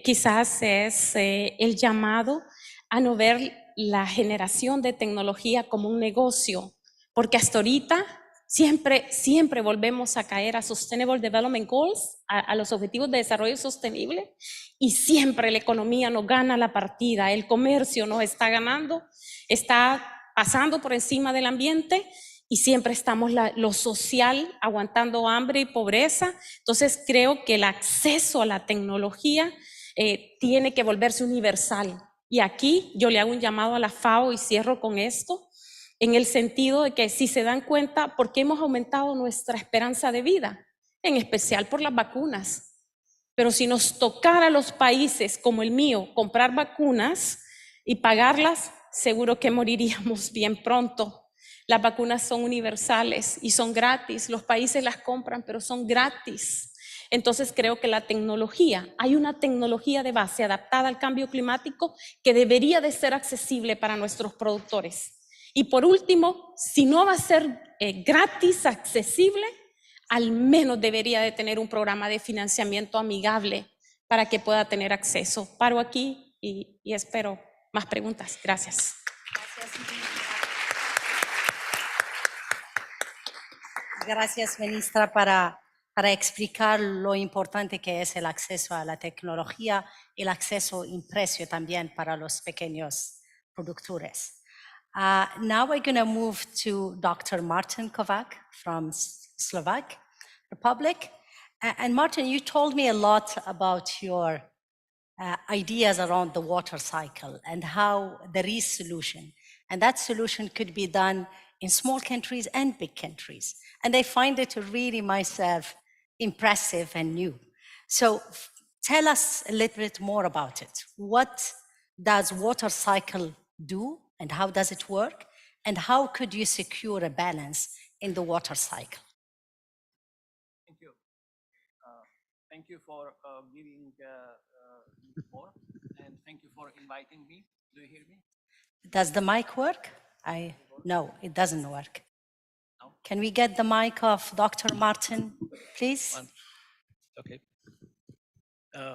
quizás es el llamado a no ver la generación de tecnología como un negocio, porque hasta ahorita siempre volvemos a caer a Sustainable Development Goals, a los objetivos de desarrollo sostenible, y siempre la economía nos gana la partida, el comercio nos está ganando, está pasando por encima del ambiente, y siempre estamos lo social aguantando hambre y pobreza. Entonces creo que el acceso a la tecnología tiene que volverse universal. Y aquí yo le hago un llamado a la FAO y cierro con esto, en el sentido de que si se dan cuenta, ¿por qué hemos aumentado nuestra esperanza de vida? En especial por las vacunas. Pero si nos tocara a los países como el mío comprar vacunas y pagarlas, seguro que moriríamos bien pronto. Las vacunas son universales y son gratis. Los países las compran, pero son gratis. Entonces creo que la tecnología, hay una tecnología de base adaptada al cambio climático que debería de ser accesible para nuestros productores. Y por último, si no va a ser gratis, accesible, al menos debería de tener un programa de financiamiento amigable para que pueda tener acceso. Paro aquí y espero más preguntas. Gracias. Gracias, ministra, para explicar lo importante que es el acceso a la tecnología y el acceso en precio también para los pequeños productores. Now we're going to move to Dr. Martin Kovac from Slovak Republic. And Martin, you told me a lot about your ideas around the water cycle and how there is solution. And that solution could be done in small countries and big countries. And I find it really myself impressive and new. So tell us a little bit more about it. What does water cycle do and how does it work? And how could you secure a balance in the water cycle? Thank you. Thank you for giving the floor, and thank you for inviting me. Do you hear me? Does the mic work? No, it doesn't work. No? Can we get the mic of Dr. Martin, please? Okay.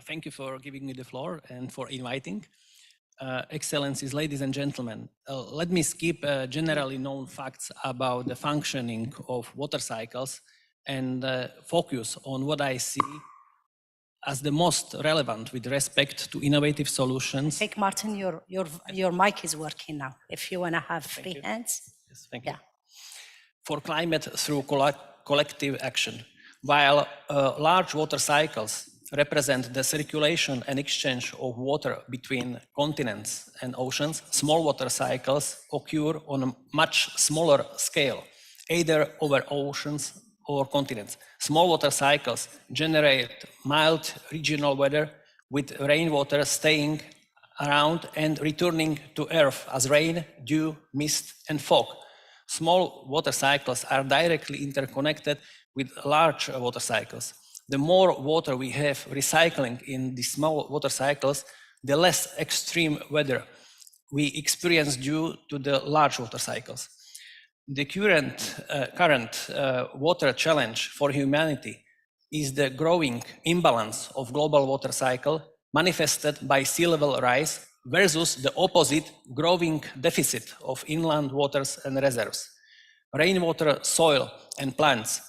Thank you for giving me the floor and for inviting. Excellencies, ladies and gentlemen, let me skip generally known facts about the functioning of water cycles and focus on what I see as the most relevant with respect to innovative solutions. Take Martin, your mic is working now. If you want to have free hands. Yes, thank you. For climate through collective action. While large water cycles represent the circulation and exchange of water between continents and oceans, small water cycles occur on a much smaller scale, either over oceans or continents. Small water cycles generate mild regional weather with rainwater staying around and returning to Earth as rain, dew, mist, and fog. Small water cycles are directly interconnected with large water cycles. The more water we have recycling in the small water cycles, the less extreme weather we experience due to the large water cycles. The current water challenge for humanity is the growing imbalance of global water cycle manifested by sea level rise versus the opposite growing deficit of inland waters and reserves. Rainwater, soil, and plants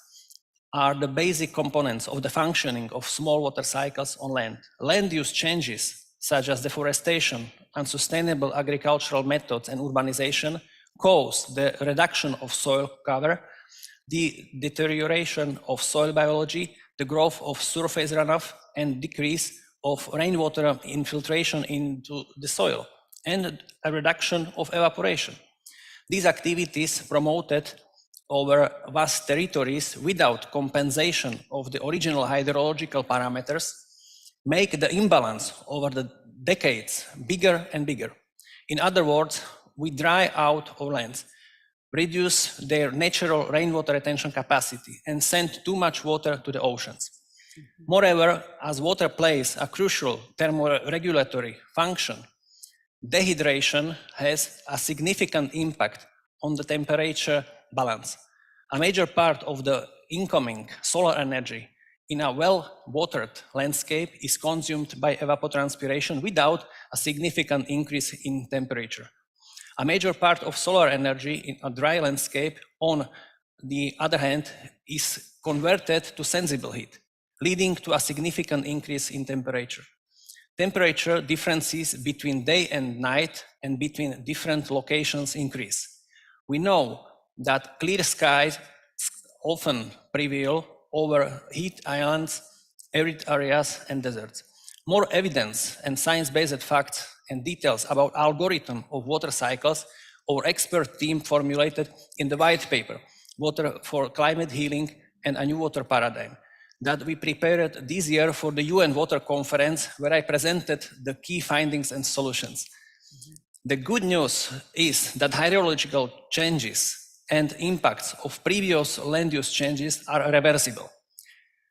are the basic components of the functioning of small water cycles on land. Land use changes, such as deforestation, unsustainable agricultural methods, and urbanization, cause the reduction of soil cover, the deterioration of soil biology, the growth of surface runoff, and decrease of rainwater infiltration into the soil, and a reduction of evaporation. These activities promoted over vast territories without compensation of the original hydrological parameters make the imbalance over the decades bigger and bigger. In other words, we dry out our lands, reduce their natural rainwater retention capacity, and send too much water to the oceans. Moreover, as water plays a crucial thermoregulatory function, dehydration has a significant impact on the temperature balance. A major part of the incoming solar energy in a well-watered landscape is consumed by evapotranspiration without a significant increase in temperature. A major part of solar energy in a dry landscape, on the other hand, is converted to sensible heat, leading to a significant increase in temperature. Temperature differences between day and night and between different locations increase. We know that clear skies often prevail over heat islands, arid areas, and deserts. More evidence and science-based facts and details about algorithm of water cycles our expert team formulated in the white paper, Water for Climate Healing and a New Water Paradigm, that we prepared this year for the UN Water Conference, where I presented the key findings and solutions. The good news is that hydrological changes and impacts of previous land use changes are reversible.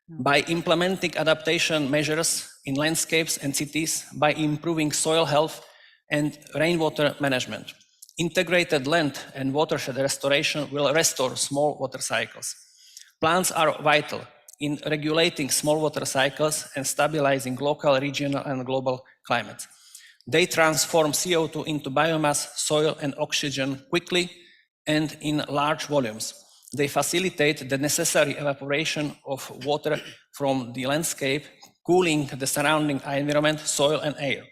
By implementing adaptation measures in landscapes and cities, by improving soil health and rainwater management, integrated land and watershed restoration will restore small water cycles. Plants are vital in regulating small water cycles and stabilizing local, regional, and global climates. They transform CO2 into biomass, soil, and oxygen quickly and in large volumes. They facilitate the necessary evaporation of water from the landscape, cooling the surrounding environment, soil, and air.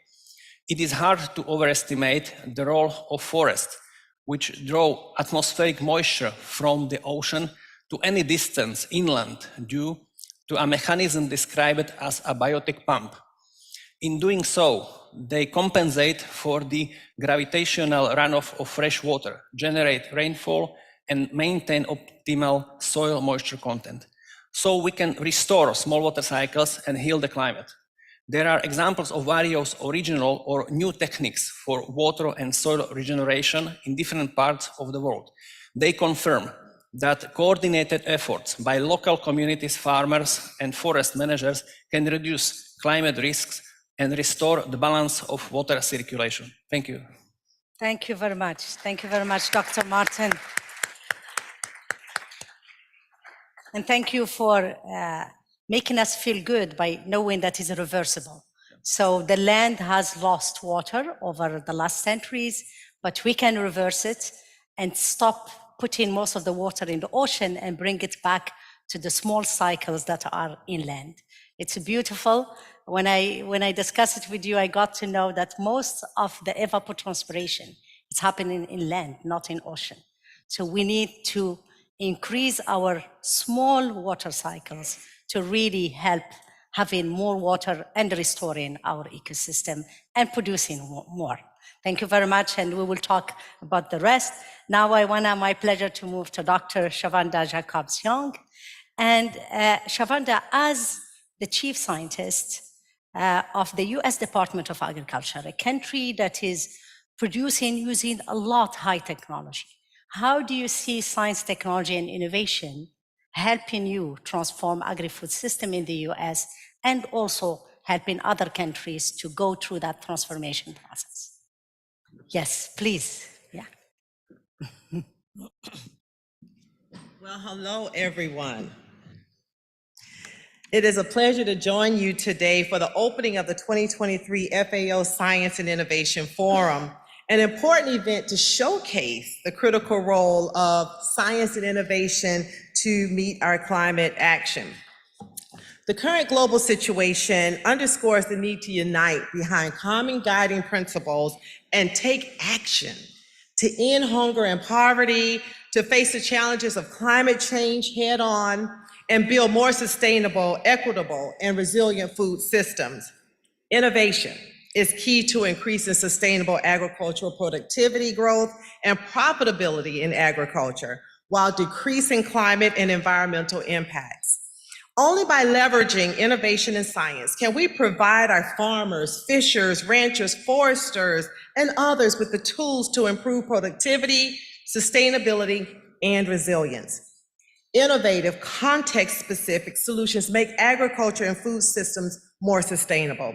It is hard to overestimate the role of forests, which draw atmospheric moisture from the ocean to any distance inland due to a mechanism described as a biotic pump. In doing so, they compensate for the gravitational runoff of fresh water, generate rainfall, and maintain optimal soil moisture content. So we can restore small water cycles and heal the climate. There are examples of various original or new techniques for water and soil regeneration in different parts of the world. They confirm that coordinated efforts by local communities, farmers, and forest managers can reduce climate risks and restore the balance of water circulation. Thank you. Thank you very much. Thank you very much, Dr. Martin. And thank you for making us feel good by knowing that it's reversible. So the land has lost water over the last centuries, but we can reverse it and stop putting most of the water in the ocean and bring it back to the small cycles that are inland. It's beautiful. When I discuss it with you, I got to know that most of the evapotranspiration is happening in land, not in ocean. So we need to increase our small water cycles to really help having more water and restoring our ecosystem and producing more. Thank you very much, and we will talk about the rest. Now my pleasure to move to Dr. Shavanda Jacobs-Young. And Shavanda, as the chief scientist of the US Department of Agriculture, a country that is producing using a lot high technology, how do you see science, technology, and innovation helping you transform agri-food system in the US and also helping other countries to go through that transformation process? Yes, please. Yeah. Well, hello, everyone. It is a pleasure to join you today for the opening of the 2023 FAO Science and Innovation Forum, an important event to showcase the critical role of science and innovation to meet our climate action. The current global situation underscores the need to unite behind common guiding principles and take action to end hunger and poverty, to face the challenges of climate change head on, and build more sustainable, equitable, and resilient food systems. Innovation is key to increasing sustainable agricultural productivity growth and profitability in agriculture, while decreasing climate and environmental impacts. Only by leveraging innovation and science can we provide our farmers, fishers, ranchers, foresters, and others with the tools to improve productivity, sustainability, and resilience. Innovative, context-specific solutions make agriculture and food systems more sustainable.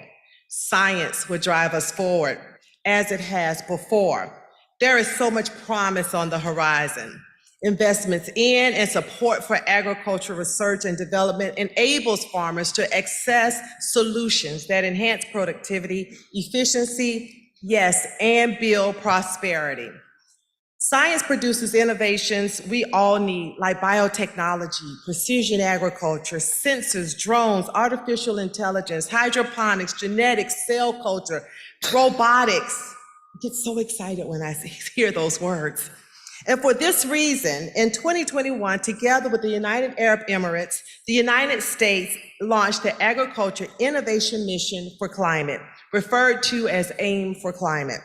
Science will drive us forward, as it has before. There is so much promise on the horizon. Investments in and support for agricultural research and development enables farmers to access solutions that enhance productivity, efficiency, yes, and build prosperity. Science produces innovations we all need, like biotechnology, precision agriculture, sensors, drones, artificial intelligence, hydroponics, genetics, cell culture, robotics. I get so excited when I hear those words. And for this reason, in 2021, together with the United Arab Emirates, the United States launched the Agriculture Innovation Mission for Climate, referred to as AIM for Climate.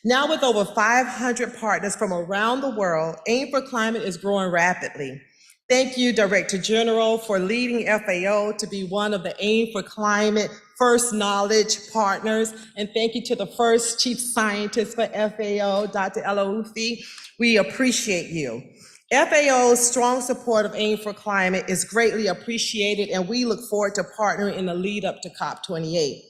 Now with over 500 partners from around the world, AIM for Climate is growing rapidly. Thank you, Director General, for leading FAO to be one of the AIM for Climate First Knowledge partners. And thank you to the first Chief Scientist for FAO, Dr. Eloufi. We appreciate you. FAO's strong support of AIM for Climate is greatly appreciated, and we look forward to partnering in the lead up to COP28.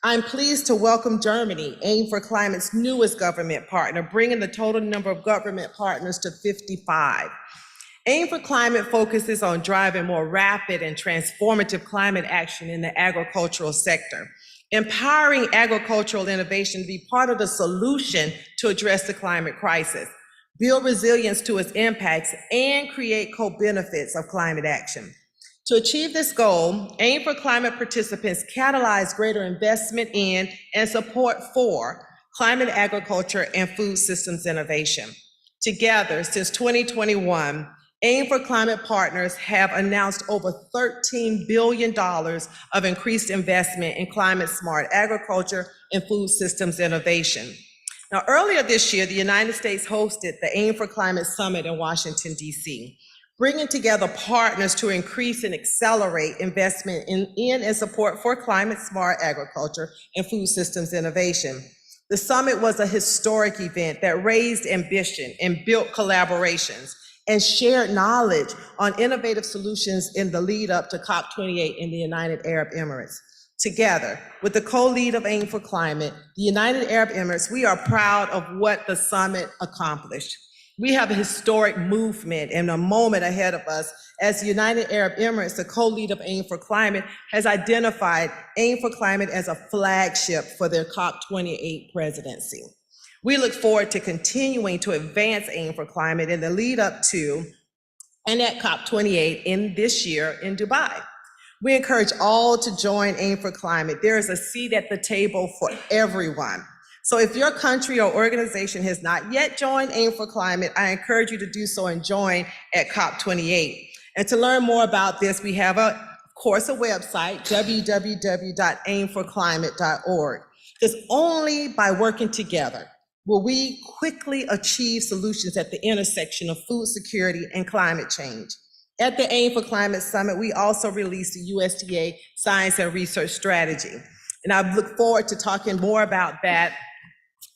I'm pleased to welcome Germany, AIM for Climate's newest government partner, bringing the total number of government partners to 55. AIM for Climate focuses on driving more rapid and transformative climate action in the agricultural sector, empowering agricultural innovation to be part of the solution to address the climate crisis, build resilience to its impacts, and create co-benefits of climate action. To achieve this goal, AIM for Climate participants catalyze greater investment in and support for climate agriculture and food systems innovation. Together, since 2021, AIM for Climate partners have announced over $13 billion of increased investment in climate-smart agriculture and food systems innovation. Now, earlier this year, the United States hosted the AIM for Climate Summit in Washington, D.C., bringing together partners to increase and accelerate investment in and support for climate-smart agriculture and food systems innovation. The summit was a historic event that raised ambition and built collaborations and shared knowledge on innovative solutions in the lead up to COP28 in the United Arab Emirates. Together, with the co-lead of AIM for Climate, the United Arab Emirates, we are proud of what the summit accomplished. We have a historic movement and a moment ahead of us as the United Arab Emirates, the co-lead of AIM for Climate, has identified AIM for Climate as a flagship for their COP28 presidency. We look forward to continuing to advance AIM for Climate in the lead up to and at COP28 in this year in Dubai. We encourage all to join Aim for Climate. There is a seat at the table for everyone. So if your country or organization has not yet joined Aim for Climate, I encourage you to do so and join at COP28. And to learn more about this, we have of course, a website, www.aimforclimate.org. Because only by working together will we quickly achieve solutions at the intersection of food security and climate change. At the Aim for Climate Summit, we also released the USDA Science and Research Strategy. And I look forward to talking more about that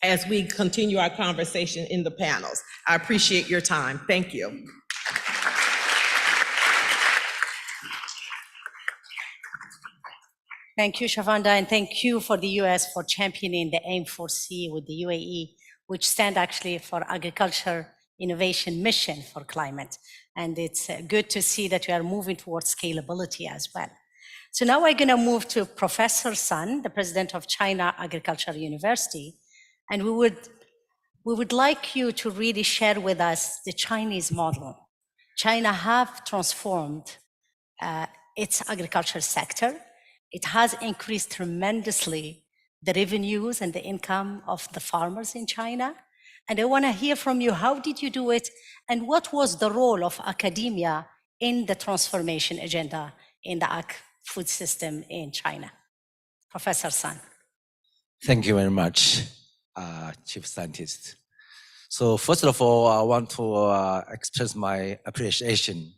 as we continue our conversation in the panels. I appreciate your time. Thank you. Thank you, Shavonda, and thank you for the US for championing the AIM4C with the UAE, which stand actually for Agriculture Innovation Mission for Climate. And it's good to see that we are moving towards scalability as well. So now we're gonna move to Professor Sun, the president of China Agricultural University, and we would like you to really share with us the Chinese model. China have transformed its agriculture sector. It has increased tremendously the revenues and the income of the farmers in China. And I want to hear from you, how did you do it? And what was the role of academia in the transformation agenda in the ag food system in China? Professor Sun. Thank you very much, Chief Scientist. So first of all, I want to express my appreciation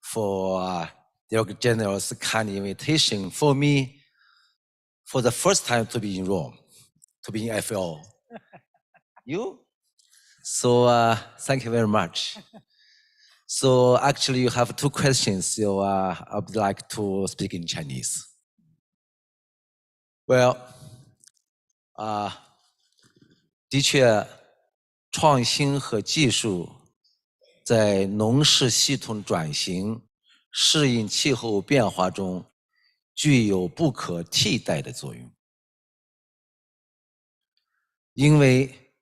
for Director General's kind invitation for me for the first time to be in Rome, to be in FAO. You? So thank you very much. So actually you have two questions, so I would like to speak in Chinese. Well, 的确，创新和技术在农事系统转型、适应气候变化中具有不可替代的作用。因为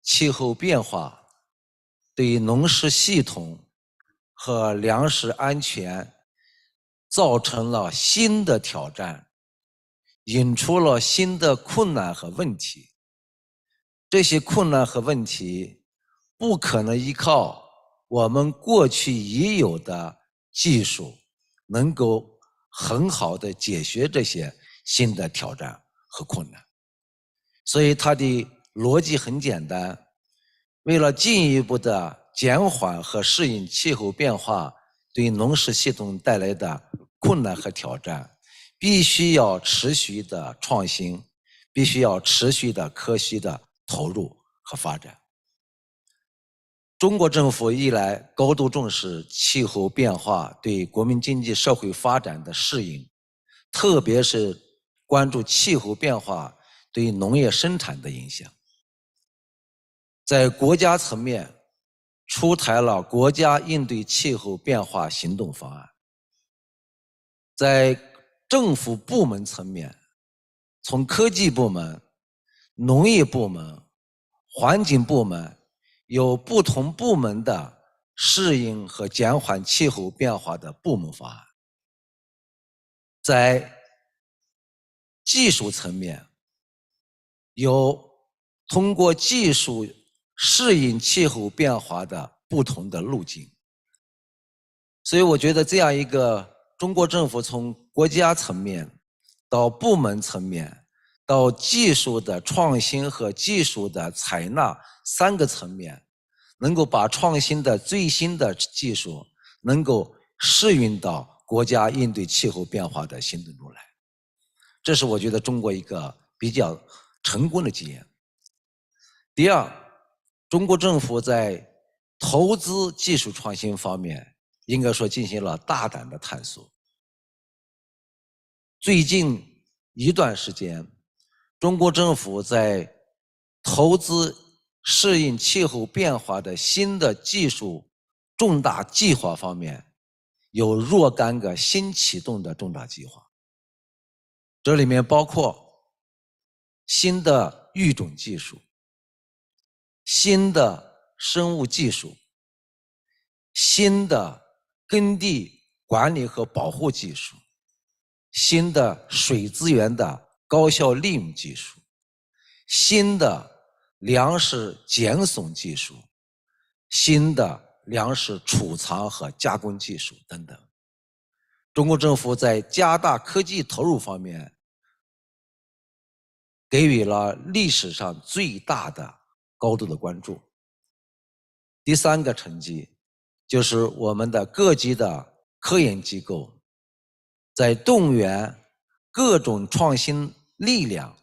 气候变化对农事系统和粮食安全造成了新的挑战，引出了新的困难和问题。这些困难和问题不可能依靠我们过去已有的技术能够很好的解决这些新的挑战和困难。所以它的逻辑很简单，为了进一步的减缓和适应气候变化对农事系统带来的困难和挑战，必须要持续的创新，必须要持续的科学的投入和发展。中国政府一来高度重视气候变化对国民经济社会发展的适应，特别是关注气候变化对农业生产的影响。在国家层面出台了国家应对气候变化行动方案。在政府部门层面，从科技部门、农业部门、环境部门有不同部门的适应和减缓气候变化的部门方案。在技术层面，有通过技术适应气候变化的不同的路径。所以我觉得这样一个中国政府从国家层面到部门层面到技术的创新和技术的采纳三个层面，能够把创新的最新的技术能够适应到国家应对气候变化的行动中来。这是我觉得中国一个比较成功的经验。第二，中国政府在投资技术创新方面应该说进行了大胆的探索。最近一段时间，中国政府在投资适应气候变化的新的技术重大计划方面有若干个新启动的重大计划。这里面包括新的育种技术、新的生物技术、新的耕地管理和保护技术、新的水资源的高效利用技术、新的粮食减损技术、新的粮食储藏和加工技术等等。中国政府在加大科技投入方面，给予了历史上最大的高度的关注。第三个成绩就是我们的各级的科研机构在动员各种创新力量，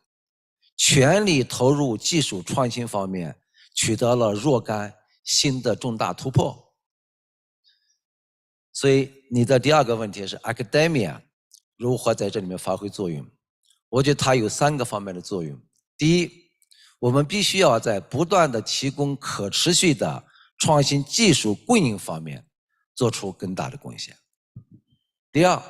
全力投入技术创新方面取得了若干新的重大突破。所以你的第二个问题是 academia 如何在这里面发挥作用？我觉得它有3个方面的作用。第一，我们必须要在不断的提供可持续的创新技术供应方面做出更大的贡献。第二，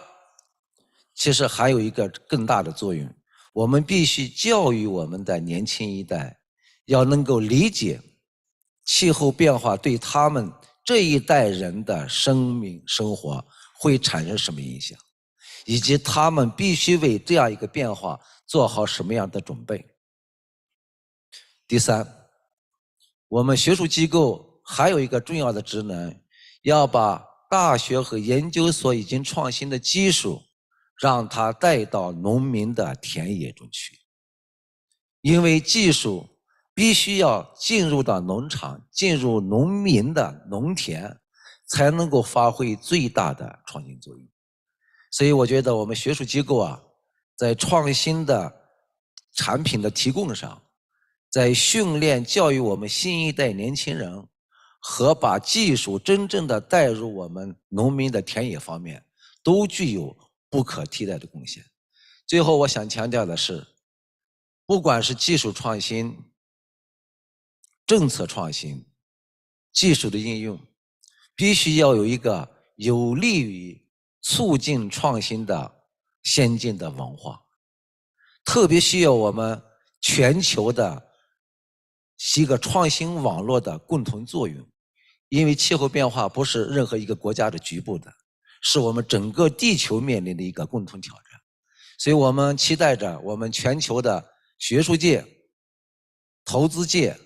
其实还有一个更大的作用，我们必须教育我们的年轻一代，要能够理解气候变化对他们这一代人的生命生活会产生什么影响，以及他们必须为这样一个变化做好什么样的准备。第三，我们学术机构还有一个重要的职能，要把大学和研究所已经创新的技术，让它带到农民的田野中去。因为技术必须要进入到农场，进入农民的农田，才能够发挥最大的创新作用。所以我觉得我们学术机构啊，在创新的产品的提供上，在训练教育我们新一代年轻人和把技术真正的带入我们农民的田野方面，都具有不可替代的贡献。最后我想强调的是，不管是技术创新、政策创新、技术的应用，必须要有一个有利于促进创新的先进的文化，特别需要我们全球的一个创新网络的共同作用。因为气候变化不是任何一个国家的局部的，是我们整个地球面临的一个共同挑战。所以我们期待着我们全球的学术界、投资界、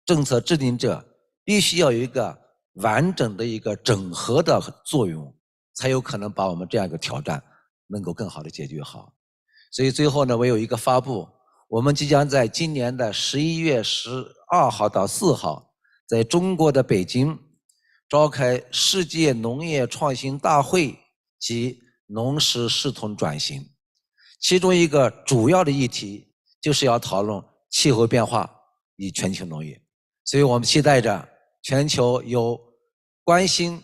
政策制定者必须要有一个完整的一个整合的作用，才有可能把我们这样一个挑战能够更好的解决好。所以最后呢，我有一个发布，我们即将在今年的11月12号到4号，在中国的北京召开世界农业创新大会及农时系统转型，其中一个主要的议题就是要讨论气候变化与全球农业。所以我们期待着全球有关心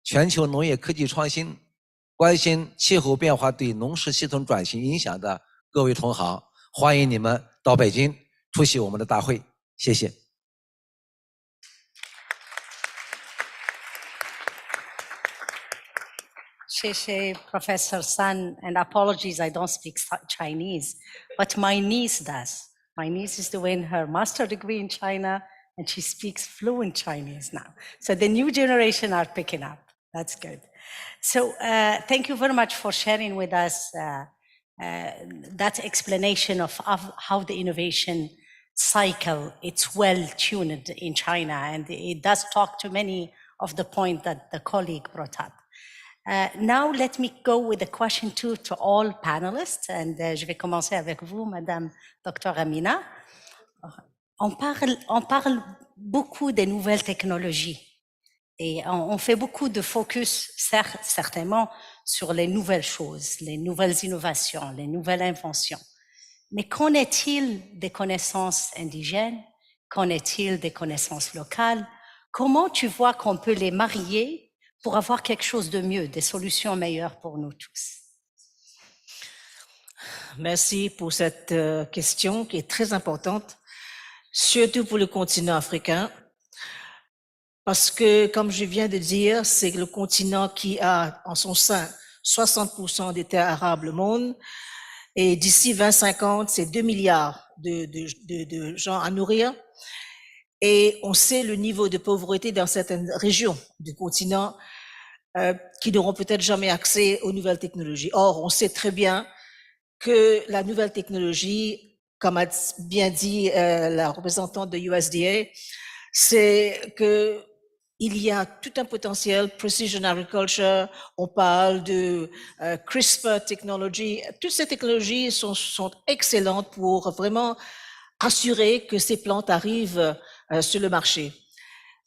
全球农业科技创新、关心气候变化对农时系统转型影响的各位同行，欢迎你们到北京出席我们的大会。谢谢。Sheshe, Professor San, and apologies, I don't speak Chinese, but my niece does. My niece is doing her master's degree in China, and she speaks fluent Chinese now. So the new generation are picking up. That's good. So thank you very much for sharing with us that explanation of how the innovation cycle, it's well tuned in China, and it does talk to many of the points that the colleague brought up. Now, let me go with a question to all panelists, and je vais commencer avec vous, Madame Dr. Amina. On parle beaucoup des nouvelles technologies et on fait beaucoup de focus, certainement, sur les nouvelles choses, les nouvelles innovations, les nouvelles inventions. Mais qu'en est-il des connaissances indigènes? Qu'en est-il des connaissances locales? Comment tu vois qu'on peut les marier pour avoir quelque chose de mieux, des solutions meilleures pour nous tous? Merci pour cette question qui est très importante, surtout pour le continent africain, parce que, comme je viens de dire, c'est le continent qui a en son sein 60% des terres arables au monde, et d'ici 2050, c'est 2 milliards de gens à nourrir. Et on sait le niveau de pauvreté dans certaines régions du continent. qui n'auront peut-être jamais accès aux nouvelles technologies. Or, on sait très bien que la nouvelle technologie, comme a bien dit la représentante de USDA, c'est que il y a tout un potentiel, precision agriculture, on parle de CRISPR technology, toutes ces technologies sont excellentes pour vraiment assurer que ces plantes arrivent sur le marché.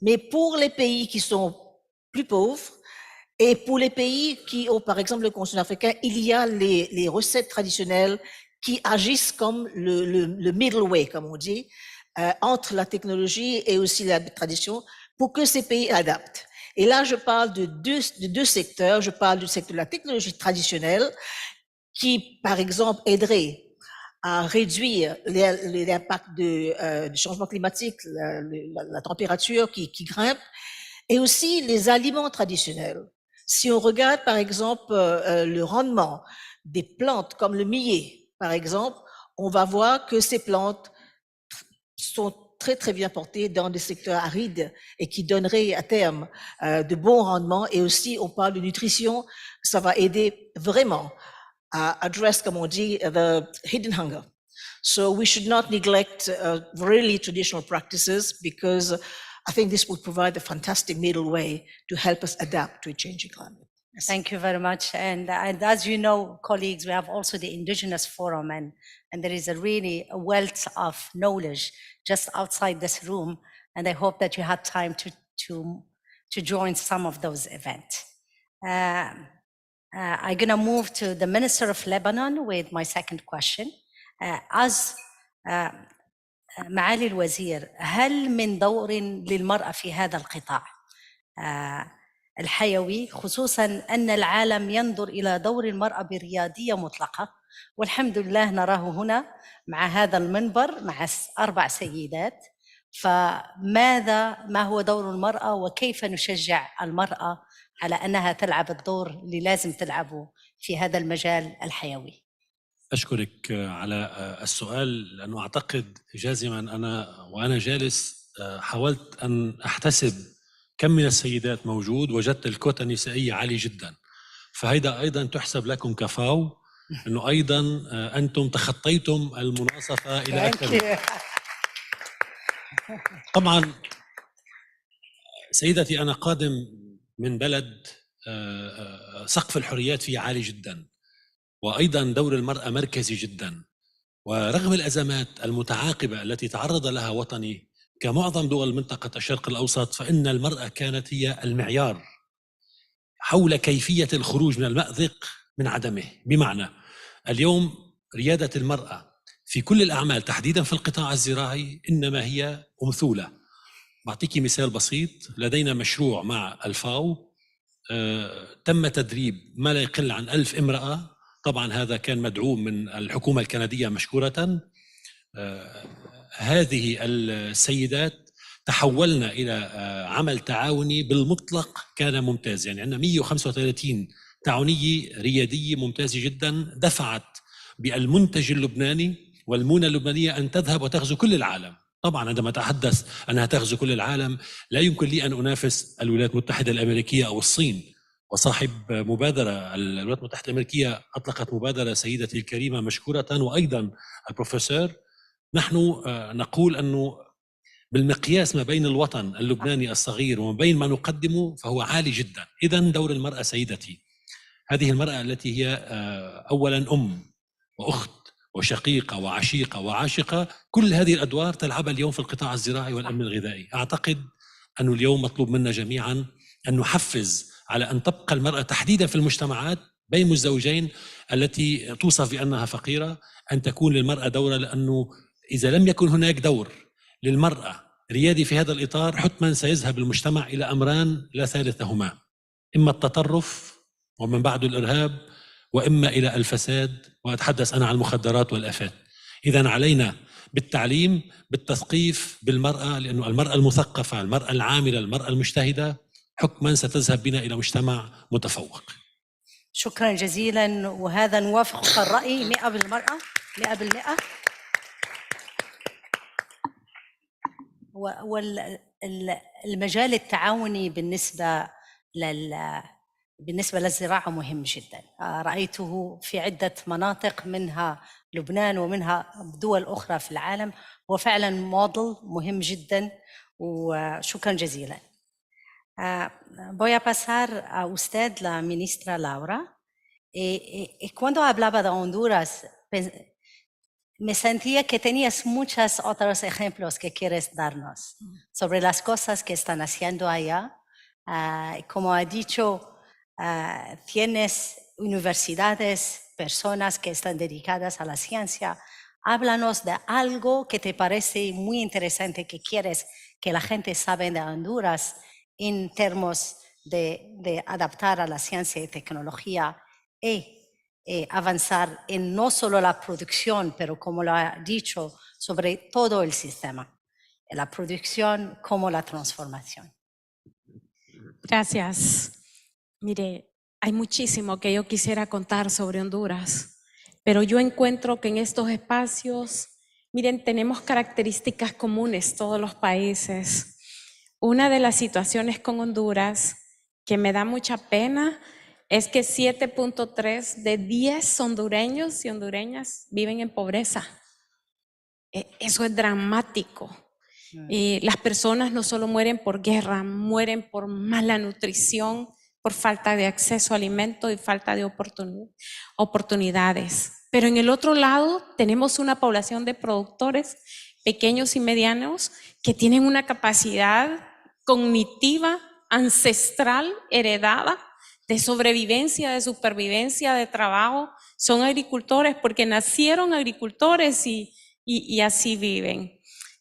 Mais pour les pays qui sont plus pauvres, et pour les pays qui ont, par exemple, le continent africain, il y a les recettes traditionnelles qui agissent comme le middle way, comme on dit, entre la technologie et aussi la tradition, pour que ces pays adaptent. Et là, je parle de deux secteurs. Je parle du secteur de la technologie traditionnelle, qui, par exemple, aiderait à réduire l'impact du changement climatique, la température qui grimpe, et aussi les aliments traditionnels. Si on regarde, par exemple, le rendement des plantes comme le millet, par exemple, on va voir que ces plantes sont très, très bien portées dans des secteurs arides et qui donneraient à terme de bons rendements. Et aussi, on parle de nutrition, ça va aider vraiment à address, comme on dit, the hidden hunger. So we should not neglect really traditional practices, because I think this would provide a fantastic middle way to help us adapt to a changing climate. Yes. Thank you very much. And as you know, colleagues, we have also the Indigenous Forum, and there is a really a wealth of knowledge just outside this room. And I hope that you had time to join some of those events. I'm going to move to the Minister of Lebanon with my second question. معالي الوزير، هل من دور للمرأة في هذا القطاع الحيوي، خصوصا أن العالم ينظر إلى دور المرأة بريادية مطلقة، والحمد لله نراه هنا مع هذا المنبر مع 4 سيدات، ما هو دور المرأة وكيف نشجع المرأة على أنها تلعب الدور اللي لازم تلعبه في هذا المجال الحيوي؟ أشكرك على السؤال، لأنه أعتقد جازما وأنا جالس حاولت أن أحتسب كم من السيدات موجود، وجدت الكوتا النسائية عالي جدا، فهيدا أيضا تحسب لكم كفاو، أنه أيضا أنتم تخطيتم المناصفة إلى أكثر. طبعا سيدتي، أنا قادم من بلد سقف الحريات فيه عالي جدا، وأيضا دور المرأة مركزي جدا، ورغم الأزمات المتعاقبة التي تعرض لها وطني كمعظم دول منطقة الشرق الأوسط، فإن المرأة كانت هي المعيار حول كيفية الخروج من المأزق من عدمه. بمعنى اليوم ريادة المرأة في كل الأعمال تحديدا في القطاع الزراعي إنما هي أمثولة. بعطيكي مثال بسيط، لدينا مشروع مع الفاو تم تدريب ما لا يقل عن 1000 امرأة، طبعا هذا كان مدعوم من الحكومة الكندية مشكورة. هذه السيدات تحولنا إلى عمل تعاوني بالمطلق كان ممتاز، يعني عندنا 135 تعاونية ريادية ممتازة جدا، دفعت بالمنتج اللبناني والمونة اللبنانية أن تذهب وتغزو كل العالم. طبعا عندما أتحدث أنها تغزو كل العالم لا يمكن لي أن أنافس الولايات المتحدة الأمريكية أو الصين، وصاحب مبادرة الولايات المتحدة الأمريكية أطلقت مبادرة سيدتي الكريمة مشكورة، وأيضا البروفيسور. نحن نقول أنه بالمقياس ما بين الوطن اللبناني الصغير وما بين ما نقدمه فهو عالي جدا. إذن دور المرأة سيدتي، هذه المرأة التي هي أولا أم وأخت وشقيقة وعشيقة وعاشقة، كل هذه الأدوار تلعبها اليوم في القطاع الزراعي والأمن الغذائي. أعتقد أنه اليوم مطلوب منا جميعا أن نحفز على أن تبقى المرأة تحديدا في المجتمعات بين الزوجين التي توصف بأنها فقيرة، أن تكون للمرأة دورة، لأنه إذا لم يكن هناك دور للمرأة ريادي في هذا الإطار حتما سيذهب المجتمع إلى أمران لا ثالث لهما، إما التطرف ومن بعد الإرهاب، وإما إلى الفساد، وأتحدث أنا عن المخدرات والآفات. إذن علينا بالتعليم بالتثقيف بالمرأة، لأنه المرأة المثقفة، المرأة العاملة، المرأة المجتهدة حكما ستذهب بنا إلى مجتمع متفوق. شكرا جزيلا، وهذا نوافق الرأي 100 بالمرأة 100%. والمجال التعاوني بالنسبة بالنسبة للزراعة مهم جدا. رأيته في عدة مناطق منها لبنان ومنها دول أخرى في العالم. هو فعلا موديل مهم جدا وشكرا جزيلا. Voy a pasar a usted, la ministra Laura. Cuando hablaba de Honduras, me sentía que tenías muchos otros ejemplos que quieres darnos sobre las cosas que están haciendo allá. Como ha dicho, tienes universidades, personas que están dedicadas a la ciencia. Háblanos de algo que te parece muy interesante, que quieres que la gente sabe de Honduras en términos de adaptar a la ciencia y tecnología y avanzar en no solo la producción, pero como lo ha dicho, sobre todo el sistema, la producción como la transformación. Gracias. Mire, hay muchísimo que yo quisiera contar sobre Honduras, pero yo encuentro que en estos espacios, miren, tenemos características comunes todos los países. Una de las situaciones con Honduras que me da mucha pena es que 7.3 de 10 hondureños y hondureñas viven en pobreza. Eso es dramático. Las personas no solo mueren por guerra, mueren por mala nutrición, por falta de acceso a alimentos y falta de oportunidades. Pero en el otro lado tenemos una población de productores pequeños y medianos que tienen una capacidad cognitiva, ancestral, heredada, de sobrevivencia, de supervivencia, de trabajo. Son agricultores porque nacieron agricultores y así viven.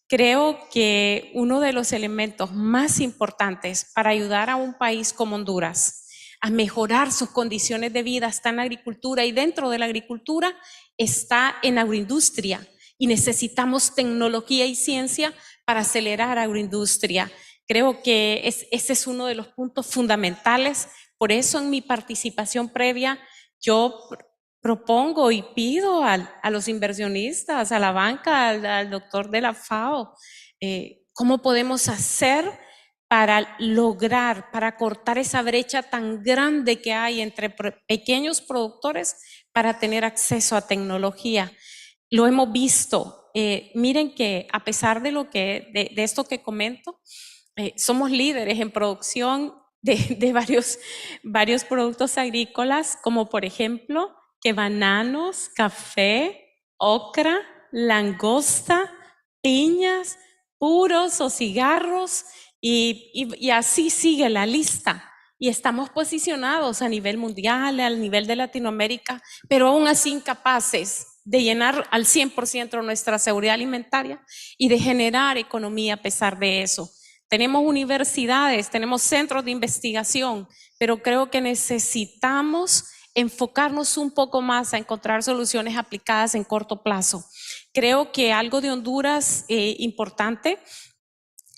Creo que uno de los elementos más importantes para ayudar a un país como Honduras a mejorar sus condiciones de vida está en la agricultura, y dentro de la agricultura está en agroindustria, y necesitamos tecnología y ciencia para acelerar agroindustria. Creo que ese es uno de los puntos fundamentales. Por eso en mi participación previa yo propongo y pido a los inversionistas, a la banca, al doctor de la FAO, cómo podemos hacer para lograr, para cortar esa brecha tan grande que hay entre pequeños productores para tener acceso a tecnología. Lo hemos visto. Miren que a pesar de de esto que comento, somos líderes en producción de varios productos agrícolas, como por ejemplo que bananos, café, ocra, langosta, piñas, puros o cigarros, y así sigue la lista. Y estamos posicionados a nivel mundial, a nivel de Latinoamérica, pero aún así incapaces de llenar al 100% nuestra seguridad alimentaria y de generar economía a pesar de eso. Tenemos universidades, tenemos centros de investigación, pero creo que necesitamos enfocarnos un poco más a encontrar soluciones aplicadas en corto plazo. Creo que algo de Honduras importante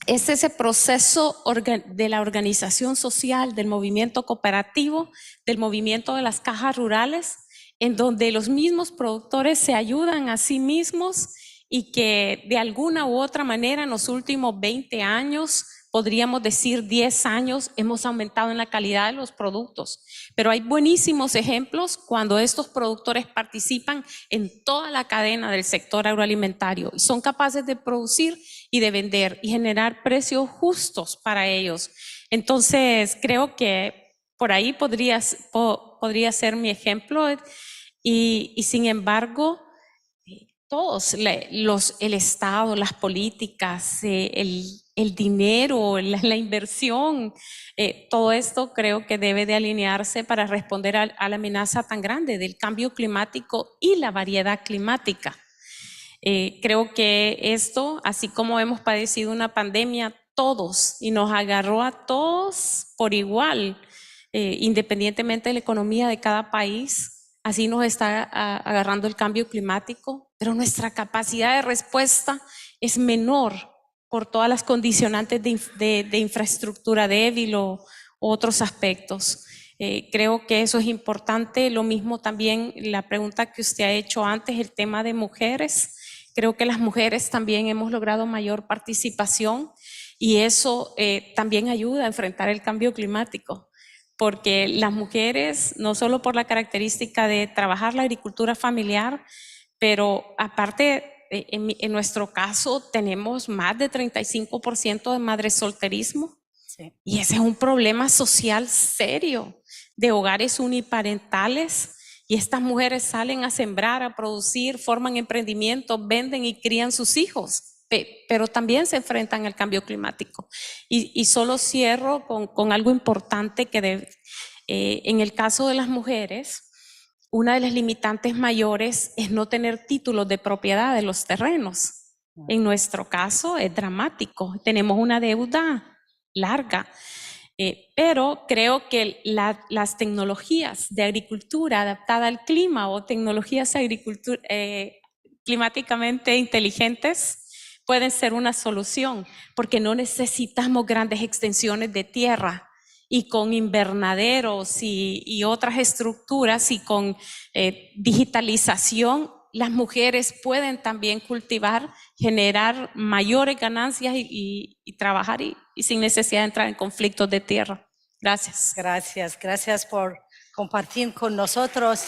es ese proceso de la organización social, del movimiento cooperativo, del movimiento de las cajas rurales, en donde los mismos productores se ayudan a sí mismos y que de alguna u otra manera en los últimos 20 años, podríamos decir 10 años, hemos aumentado en la calidad de los productos. Pero hay buenísimos ejemplos cuando estos productores participan en toda la cadena del sector agroalimentario y son capaces de producir y de vender y generar precios justos para ellos. Entonces, creo que por ahí podría ser mi ejemplo, y sin embargo, todos, el Estado, las políticas, el dinero, la inversión, todo esto creo que debe de alinearse para responder a la amenaza tan grande del cambio climático y la variedad climática. Creo que esto, así como hemos padecido una pandemia todos y nos agarró a todos por igual, independientemente de la economía de cada país, así nos está agarrando el cambio climático, pero nuestra capacidad de respuesta es menor por todas las condicionantes de infraestructura débil o otros aspectos. Creo que eso es importante. Lo mismo también la pregunta que usted ha hecho antes, el tema de mujeres. Creo que las mujeres también hemos logrado mayor participación y eso también ayuda a enfrentar el cambio climático. porque las mujeres, no solo por la característica de trabajar la agricultura familiar, pero aparte, en nuestro caso, tenemos más de 35% de madresolterismo. Sí. Y ese es un problema social serio de hogares uniparentales. Y estas mujeres salen a sembrar, a producir, forman emprendimientos, venden y crían sus hijos, pero también se enfrentan al cambio climático. Y solo cierro con algo importante que en el caso de las mujeres, una de las limitantes mayores es no tener títulos de propiedad de los terrenos. En nuestro caso es dramático, tenemos una deuda larga. Pero creo que las tecnologías de agricultura adaptada al clima o tecnologías climáticamente inteligentes pueden ser una solución, porque no necesitamos grandes extensiones de tierra y con invernaderos y otras estructuras y con digitalización, las mujeres pueden también cultivar, generar mayores ganancias y trabajar y sin necesidad de entrar en conflictos de tierra. Gracias. Gracias, gracias por compartir con nosotros.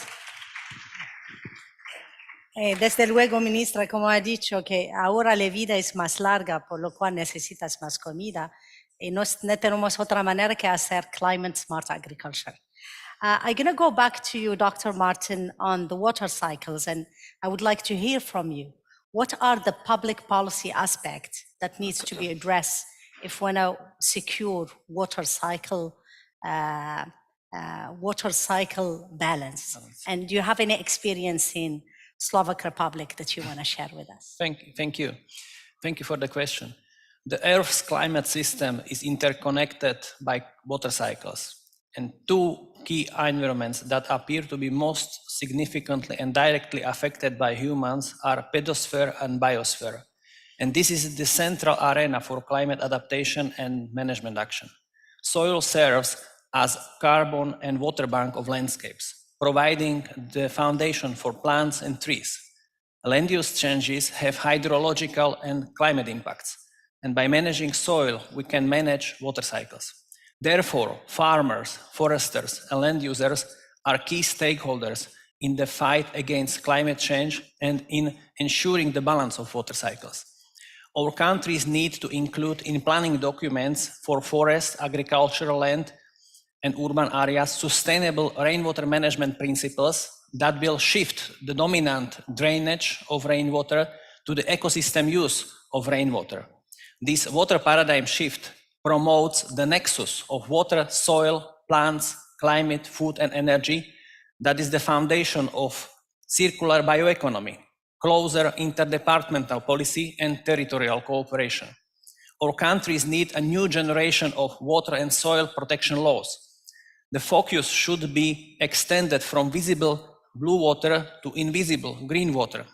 Desde luego, ministra, como ha dicho, que ahora la vida es más larga, por lo cual necesitas más comida. Y no tenemos otra manera que hacer climate smart agriculture. I'm going to go back to you, Dr. Martin, on the water cycles, and I would like to hear from you. What are the public policy aspects that needs to be addressed if we want to secure water cycle balance? And do you have any experience in Slovak Republic that you want to share with us? Thank you. Thank you for the question. The Earth's climate system is interconnected by water cycles, and two key environments that appear to be most significantly and directly affected by humans are pedosphere and biosphere. And this is the central arena for climate adaptation and management action. Soil serves as carbon and water bank of landscapes, providing the foundation for plants and trees. Land use changes have hydrological and climate impacts, and by managing soil, we can manage water cycles. Therefore, farmers, foresters, and land users are key stakeholders in the fight against climate change and in ensuring the balance of water cycles. Our countries need to include in planning documents for forest, agricultural land, and urban areas sustainable rainwater management principles that will shift the dominant drainage of rainwater to the ecosystem use of rainwater. This water paradigm shift promotes the nexus of water, soil, plants, climate, food, and energy that is the foundation of circular bioeconomy, closer interdepartmental policy, and territorial cooperation. Our countries need a new generation of water and soil protection laws. The focus should be extended from visible blue water to invisible green water.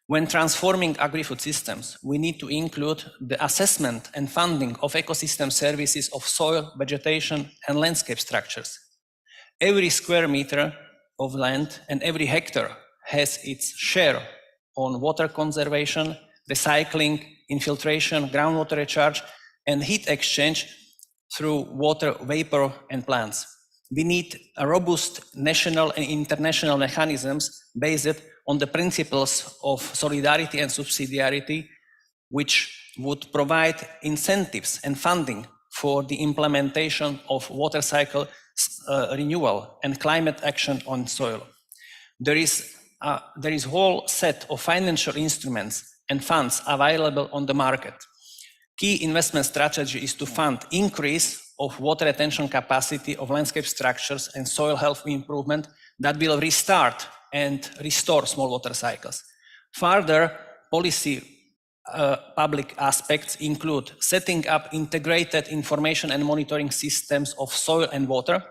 When transforming agri-food systems, we need to include the assessment and funding of ecosystem services of soil, vegetation, and landscape structures. Every square meter of land and every hectare has its share on water conservation, recycling, infiltration, groundwater recharge, and heat exchange through water vapor and plants. We need a robust national and international mechanisms based on the principles of solidarity and subsidiarity, which would provide incentives and funding for the implementation of water cycle renewal and climate action on soil. There is a whole set of financial instruments and funds available on the market. Key investment strategy is to fund increase of water retention capacity of landscape structures and soil health improvement that will restart and restore small water cycles. Further, policy public aspects include setting up integrated information and monitoring systems of soil and water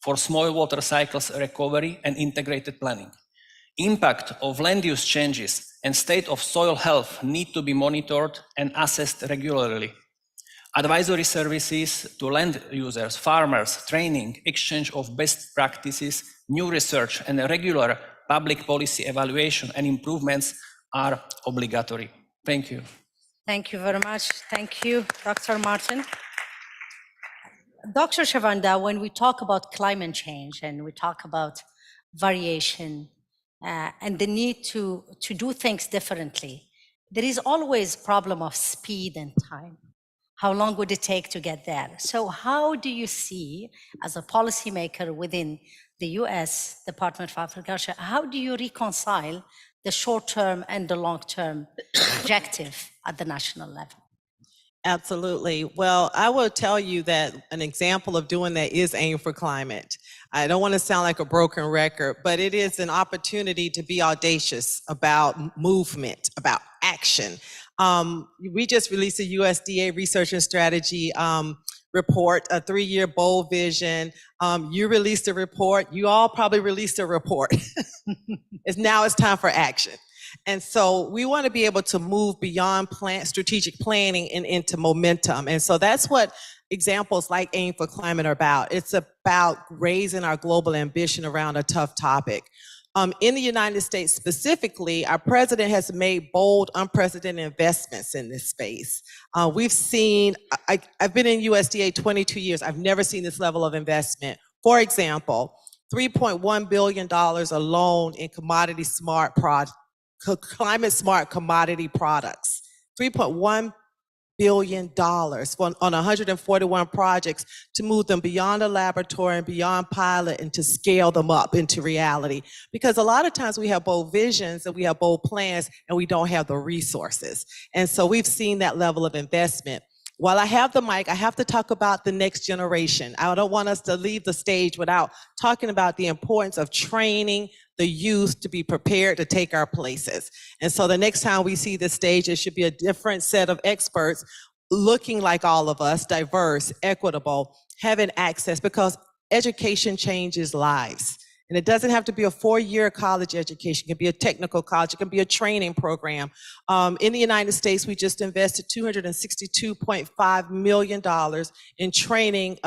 for small water cycles recovery and integrated planning. Impact of land use changes and state of soil health need to be monitored and assessed regularly. Advisory services to land users, farmers, training, exchange of best practices, new research, and a regular public policy evaluation and improvements are obligatory. Thank you. Thank you very much. Thank you, Dr. Martin. Dr. Shavanda, when we talk about climate change and we talk about variation and the need to do things differently, there is always a problem of speed and time. How long would it take to get there? So how do you see, as a policymaker within the US Department of Agriculture, how do you reconcile the short-term and the long-term objective at the national level? Absolutely. Well, I will tell you that an example of doing that is Aim for Climate. I don't want to sound like a broken record, but it is an opportunity to be audacious about movement, about action. We just released a USDA research and strategy report, a 3-year bold vision. You released a report. You all probably released a report. Now it's time for action. And so we want to be able to move beyond strategic planning and into momentum. And so that's what examples like Aim for Climate are about. It's about raising our global ambition around a tough topic. In the United States specifically, our president has made bold, unprecedented investments in this space. We've seen, I've been in USDA 22 years. I've never seen this level of investment. For example, $3.1 billion alone in climate smart commodity products, $3.1 billion on 141 projects to move them beyond a laboratory and beyond pilot and to scale them up into reality. Because a lot of times we have bold visions and we have bold plans and we don't have the resources. And so we've seen that level of investment. While I have the mic, I have to talk about the next generation. I don't want us to leave the stage without talking about the importance of training the youth to be prepared to take our places. And so the next time we see the stage, it should be a different set of experts looking like all of us, diverse, equitable, having access, because education changes lives. And it doesn't have to be a 4-year college education. It can be a technical college. It can be a training program. In the United States, we just invested $262.5 million in training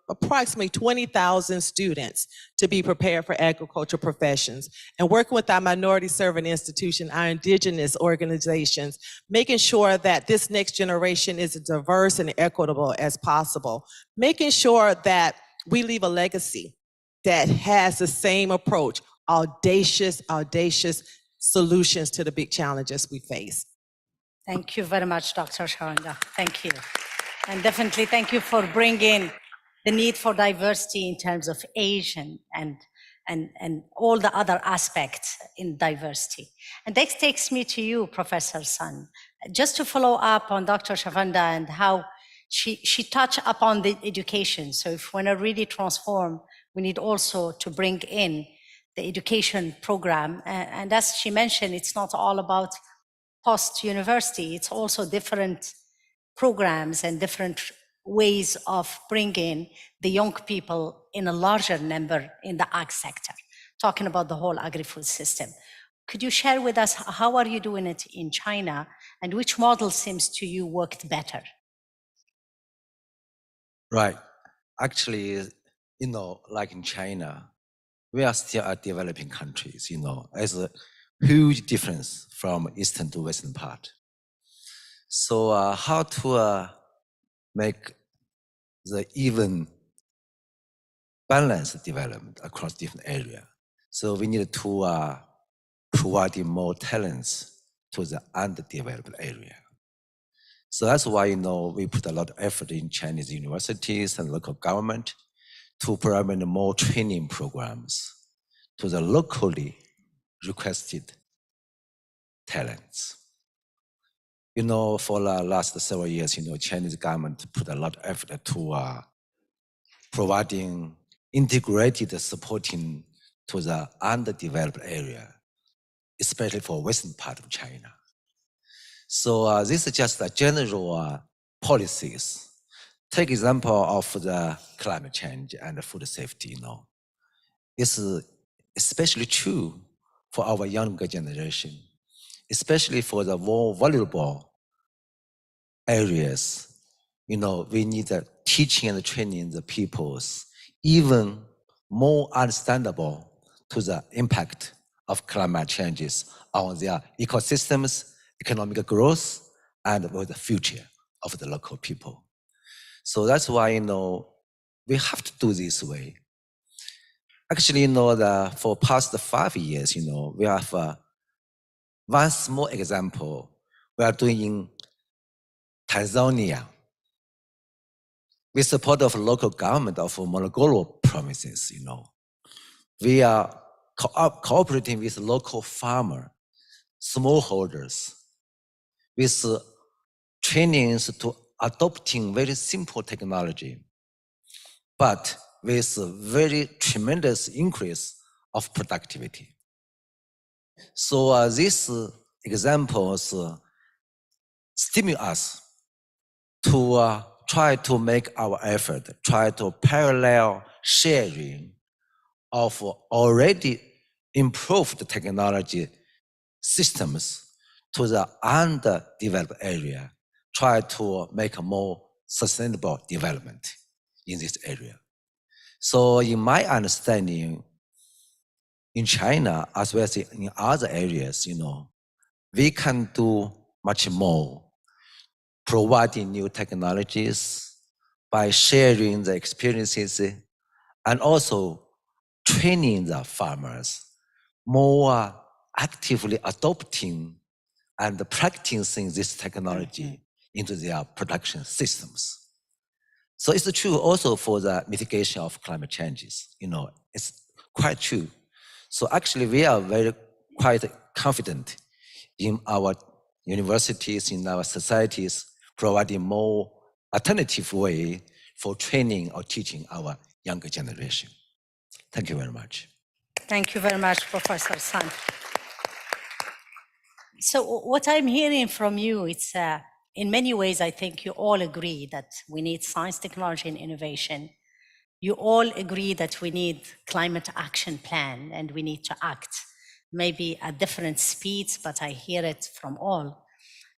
approximately 20,000 students to be prepared for agriculture professions. And working with our minority serving institution, our indigenous organizations, making sure that this next generation is as diverse and equitable as possible. Making sure that we leave a legacy that has the same approach, audacious solutions to the big challenges we face. Thank you very much, Dr. Shavanda. Thank you. And definitely thank you for bringing the need for diversity in terms of age and all the other aspects in diversity. And that takes me to you, Professor Sun, just to follow up on Dr. Shavanda and how she touched upon the education. So if we want to really transform, we need also to bring in the education program. And as she mentioned, it's not all about post-university. It's also different programs and different ways of bringing the young people in a larger number in the ag sector, talking about the whole agri-food system. Could you share with us, how are you doing it in China, and which model seems to you worked better? Right. Actually, like in China, we are still a developing countries, there's a huge difference from eastern to western part. So how to make the even balanced development across different areas? So we need to provide more talents to the underdeveloped area. So that's why, we put a lot of effort in Chinese universities and local government to provide more training programs to the locally requested talents. For the last several years, Chinese government put a lot of effort to providing integrated supporting to the underdeveloped area, especially for western part of China. So this is just a general policies. Take example of the climate change and the food safety, It's especially true for our younger generation, especially for the more vulnerable areas. We need teaching and training the peoples even more understandable to the impact of climate changes on their ecosystems, economic growth, and the future of the local people. So that's why, we have to do this way. Actually, for past 5 years, we have one small example we are doing in Tanzania with support of local government of Morogoro provinces. We are cooperating with local farmer, smallholders, with trainings to adopting very simple technology, but with very tremendous increase of productivity. So these examples stimulate us to try to make our effort, try to parallel sharing of already improved technology systems to the underdeveloped area, try to make a more sustainable development in this area. So in my understanding, in China, as well as in other areas, we can do much more, providing new technologies by sharing the experiences and also training the farmers more actively adopting and practicing this technology into their production systems. So it's true also for the mitigation of climate changes. It's quite true. So actually we are quite confident in our universities, in our societies, providing more alternative way for training or teaching our younger generation. Thank you very much. Thank you very much, Professor Sun. So what I'm hearing from you, it's in many ways, I think you all agree that we need science, technology, and innovation. You all agree that we need climate action plan and we need to act, maybe at different speeds, but I hear it from all.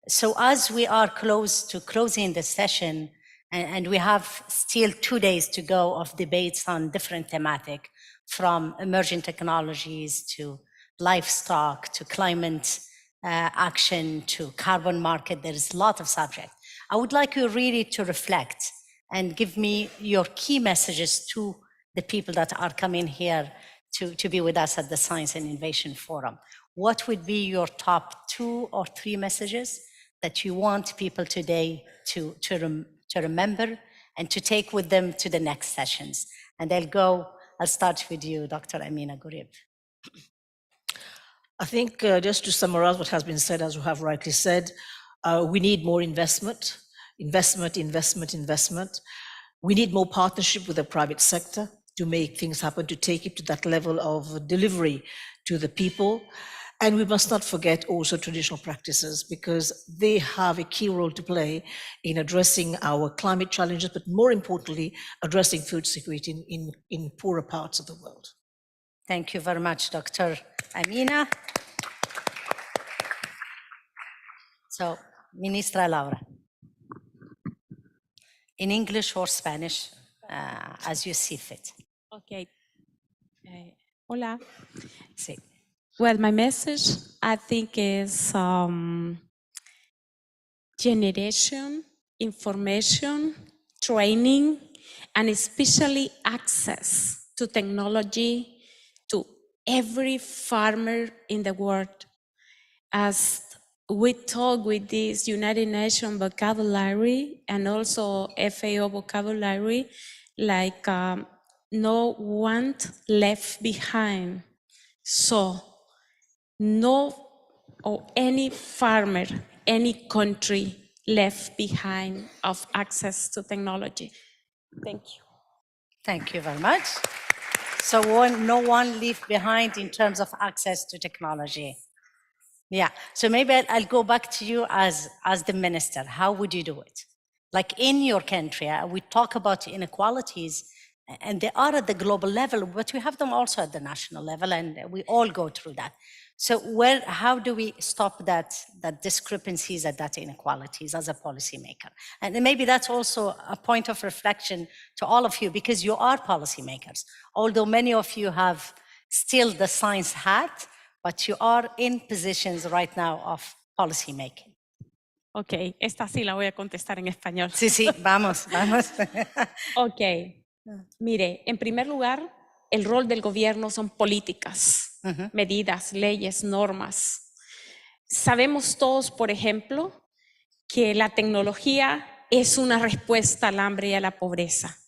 So as we are close to closing the session, and we have still 2 days to go of debates on different thematic, from emerging technologies to livestock, to climate action, to carbon market, there is a lot of subject. I would like you really to reflect and give me your key messages to the people that are coming here to be with us at the Science and Innovation Forum. What would be your top 2 or 3 messages that you want people today to remember and to take with them to the next sessions? And I'll start with you, Dr. Amina Gurib. I think just to summarize what has been said, as you have rightly said, we need more investment. We need more partnership with the private sector to make things happen, to take it to that level of delivery to the people. And we must not forget also traditional practices, because they have a key role to play in addressing our climate challenges, but more importantly, addressing food security in poorer parts of the world. Thank you very much, Dr. Amina. So, Ministra Laura, in English or Spanish, as you see fit. Okay. Hola. Sí. Well, my message, I think, is generation, information, training, and especially access to technology to every farmer in the world. As we talk with this United Nations vocabulary and also FAO vocabulary, like no one left behind. So no or any farmer, any country left behind of access to technology. Thank you. Thank you very much. So no one left behind in terms of access to technology. Yeah, so maybe I'll go back to you as the minister. How would you do it? Like in your country, we talk about inequalities, and they are at the global level, but we have them also at the national level, and we all go through that. So how do we stop that discrepancies and that inequalities as a policymaker? And maybe that's also a point of reflection to all of you, because you are policymakers. Although many of you have still the science hat, but you are in positions right now of policy making. Ok, esta sí la voy a contestar en español. Sí, vamos. Ok. Mire, en primer lugar, el rol del gobierno son políticas, medidas, leyes, normas. Sabemos todos, por ejemplo, que la tecnología es una respuesta al hambre y a la pobreza.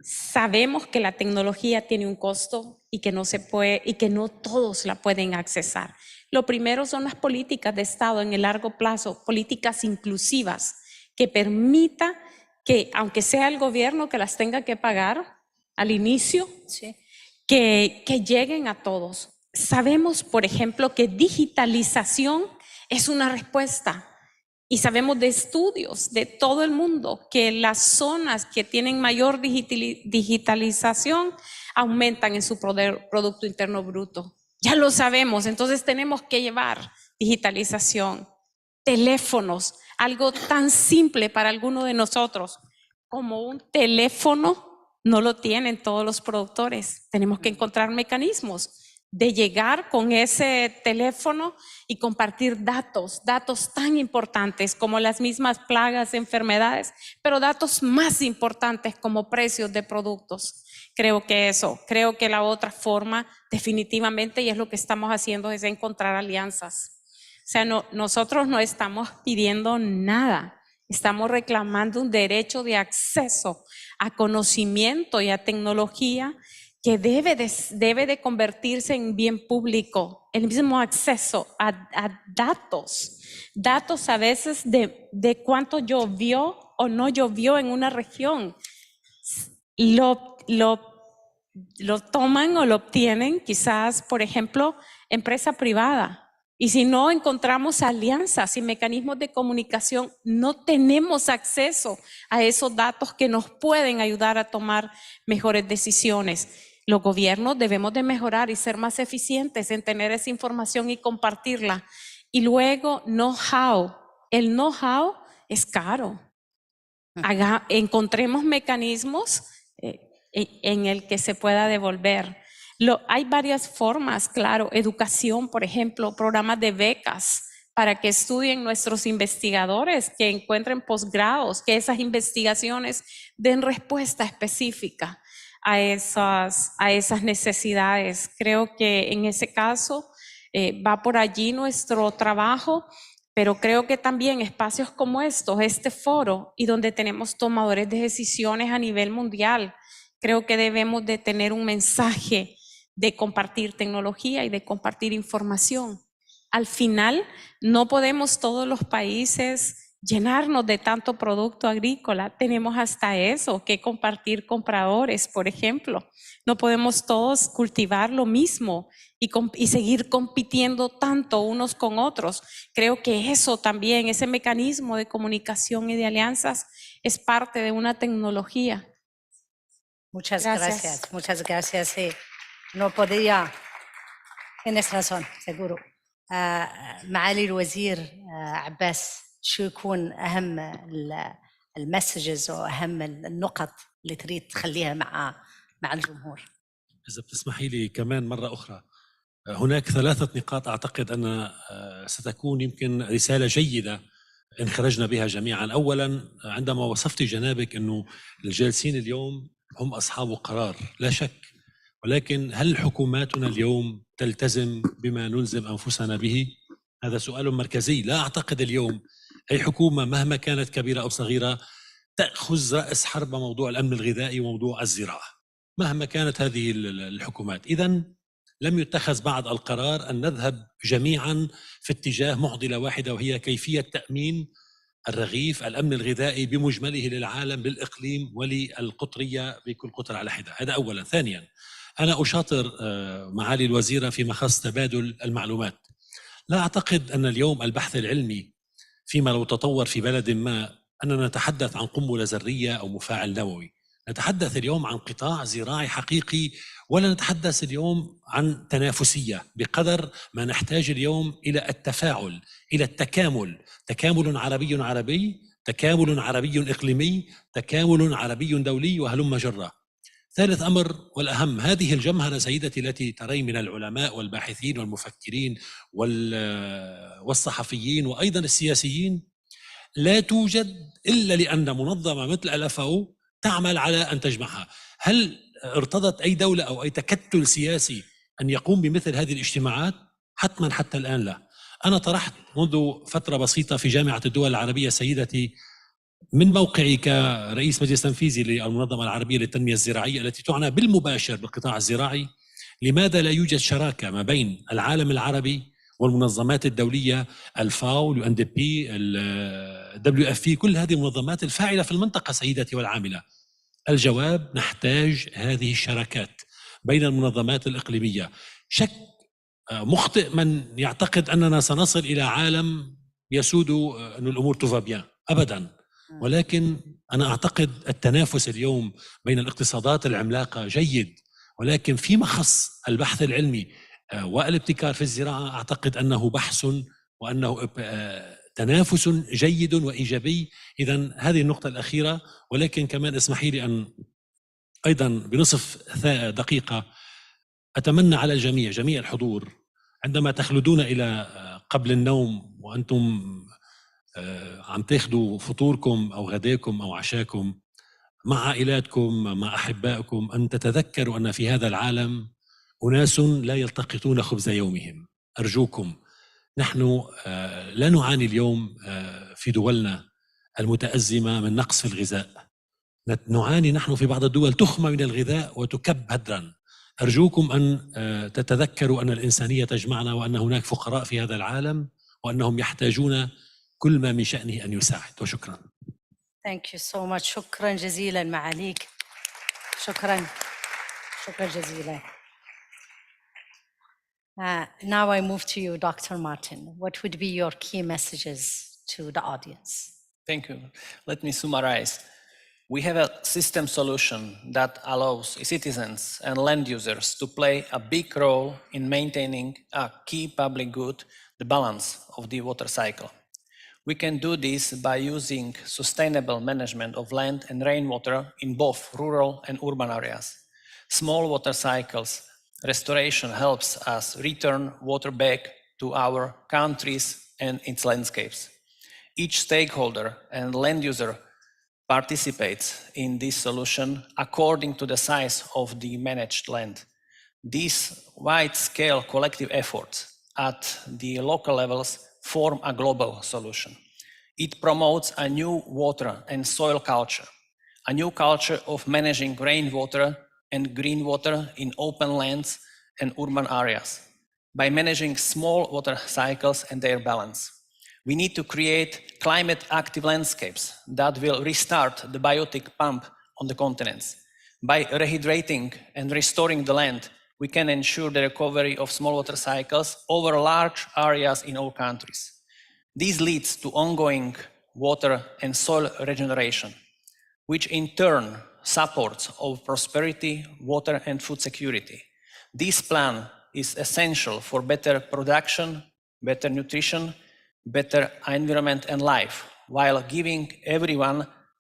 Sabemos que la tecnología tiene un costo y que no se puede y que no todos la pueden accesar. Lo primero son las políticas de Estado en el largo plazo, políticas inclusivas que permita que, aunque sea el gobierno que las tenga que pagar al inicio, Sí. que lleguen a todos. Sabemos, por ejemplo, que digitalización es una respuesta. Y sabemos de estudios de todo el mundo que las zonas que tienen mayor digitalización aumentan en su Producto Interno Bruto. Ya lo sabemos, entonces tenemos que llevar digitalización, teléfonos, algo tan simple para alguno de nosotros como un teléfono no lo tienen todos los productores. Tenemos que encontrar mecanismos de llegar con ese teléfono y compartir datos tan importantes como las mismas plagas, enfermedades, pero datos más importantes como precios de productos. Creo que la otra forma definitivamente, y es lo que estamos haciendo, es encontrar alianzas. O sea, nosotros no estamos pidiendo nada, estamos reclamando un derecho de acceso a conocimiento y a tecnología que debe de convertirse en bien público, el mismo acceso a datos a veces de cuánto llovió o no llovió en una región. Lo toman o lo obtienen quizás, por ejemplo, empresa privada. Y si no encontramos alianzas y mecanismos de comunicación, no tenemos acceso a esos datos que nos pueden ayudar a tomar mejores decisiones. Los gobiernos debemos de mejorar y ser más eficientes en tener esa información y compartirla. Y luego, know-how. El know-how es caro. Encontremos mecanismos en el que se pueda devolver. Hay varias formas, claro, educación, por ejemplo, programas de becas para que estudien nuestros investigadores, que encuentren posgrados, que esas investigaciones den respuesta específica a esas necesidades. Creo que en ese caso va por allí nuestro trabajo, pero creo que también espacios como estos, este foro, y donde tenemos tomadores de decisiones a nivel mundial, creo que debemos de tener un mensaje de compartir tecnología y de compartir información. Al final, no podemos todos los países llenarnos de tanto producto agrícola. Tenemos hasta eso, que compartir compradores, por ejemplo. No podemos todos cultivar lo mismo y seguir compitiendo tanto unos con otros. Creo que eso también, ese mecanismo de comunicación y de alianzas, es parte de una tecnología. Muchas gracias. Sí. No podía, tienes razón, seguro. معالي الوزير عباس، شو يكون أهم المسجز وأهم النقط اللي تريد تخليها مع الجمهور؟ إذا بتسمحي لي كمان مرة أخرى، هناك 3 نقاط أعتقد أن ستكون يمكن رسالة جيدة إن خرجنا بها جميعا. أولا، عندما وصفت جنابك أنه الجالسين اليوم هم أصحاب قرار، لا شك، ولكن هل حكوماتنا اليوم تلتزم بما نلزم أنفسنا به؟ هذا سؤال مركزي. لا أعتقد اليوم أي حكومة مهما كانت كبيرة أو صغيرة تأخذ رأس حرب موضوع الأمن الغذائي وموضوع الزراعة مهما كانت هذه الحكومات. إذن لم يتخذ بعد القرار أن نذهب جميعا في اتجاه معضلة واحدة، وهي كيفية تأمين الرغيف، الأمن الغذائي بمجمله للعالم، للإقليم وللقطرية بكل قطر على حدة. هذا أولا. ثانيا، أنا أشاطر معالي الوزيرة في مخص تبادل المعلومات. لا أعتقد أن اليوم البحث العلمي فيما لو تطور في بلد ما أننا نتحدث عن قنبلة ذرية أو مفاعل نووي. نتحدث اليوم عن قطاع زراعي حقيقي، ولا نتحدث اليوم عن تنافسية بقدر ما نحتاج اليوم إلى التفاعل، إلى التكامل، تكامل عربي، تكامل عربي إقليمي، تكامل عربي دولي، وهلم جرة. ثالث أمر والأهم، هذه الجمهرة سيدتي التي ترين من العلماء والباحثين والمفكرين والصحفيين وأيضا السياسيين لا توجد إلا لأن منظمة مثل FAO تعمل على أن تجمعها. هل ارتضت أي دولة أو أي تكتل سياسي أن يقوم بمثل هذه الاجتماعات؟ حتما حتى الآن لا. أنا طرحت منذ فترة بسيطة في جامعة الدول العربية سيدتي من موقعي كرئيس مجلس تنفيذي للمنظمة العربية للتنمية الزراعية التي تعنى بالمباشر بالقطاع الزراعي، لماذا لا يوجد شراكة ما بين العالم العربي والمنظمات الدولية الفاو، UNDP، WFP، كل هذه المنظمات الفاعلة في المنطقة سيدتي والعاملة؟ الجواب: نحتاج هذه الشراكات بين المنظمات الإقليمية. شك مخطئ من يعتقد أننا سنصل إلى عالم يسود أن الأمور تفا بيان، أبدا. ولكن أنا أعتقد التنافس اليوم بين الاقتصادات العملاقة جيد، ولكن فيما خص البحث العلمي والابتكار في الزراعة أعتقد أنه بحث وأنه تنافس جيد وإيجابي. إذن هذه النقطة الأخيرة. ولكن كمان اسمحي لي أن أيضا بنصف دقيقة أتمنى على الجميع، جميع الحضور، عندما تخلدون إلى قبل النوم وأنتم عم تاخذوا فطوركم أو غداكم أو عشاكم مع عائلاتكم مع أحبائكم، أن تتذكروا أن في هذا العالم أناس لا يلتقطون خبز يومهم. أرجوكم، نحن لا نعاني اليوم في دولنا المتأزمة من نقص في الغذاء، نعاني نحن في بعض الدول تخمة من الغذاء وتكب هدرا. أرجوكم أن تتذكروا أن الإنسانية تجمعنا وأن هناك فقراء في هذا العالم وأنهم يحتاجون كل ما من شأنه أن يساعد. وشكرا. Thank you so much. شكرا جزيلا معاليك. شكرا جزيلا. Now I move to you, Dr. Martin. What would be your key messages to the audience? Thank you. Let me summarize. We have a system solution that allows citizens and land users to play a big role in maintaining a key public good, the balance of the water cycle. We can do this by using sustainable management of land and rainwater in both rural and urban areas. Small water cycles restoration helps us return water back to our countries and its landscapes. Each stakeholder and land user participates in this solution according to the size of the managed land. These wide-scale collective efforts at the local levels form a global solution. It promotes a new water and soil culture, a new culture of managing rainwater and green water in open lands and urban areas, by managing small water cycles and their balance. We need to create climate-active landscapes that will restart the biotic pump on the continents. By rehydrating and restoring the land, we can ensure the recovery of small water cycles over large areas in all countries. This leads to ongoing water and soil regeneration, which in turn supports our prosperity, water and food security. This plan is essential for better production, better nutrition, better environment and life, while giving everyone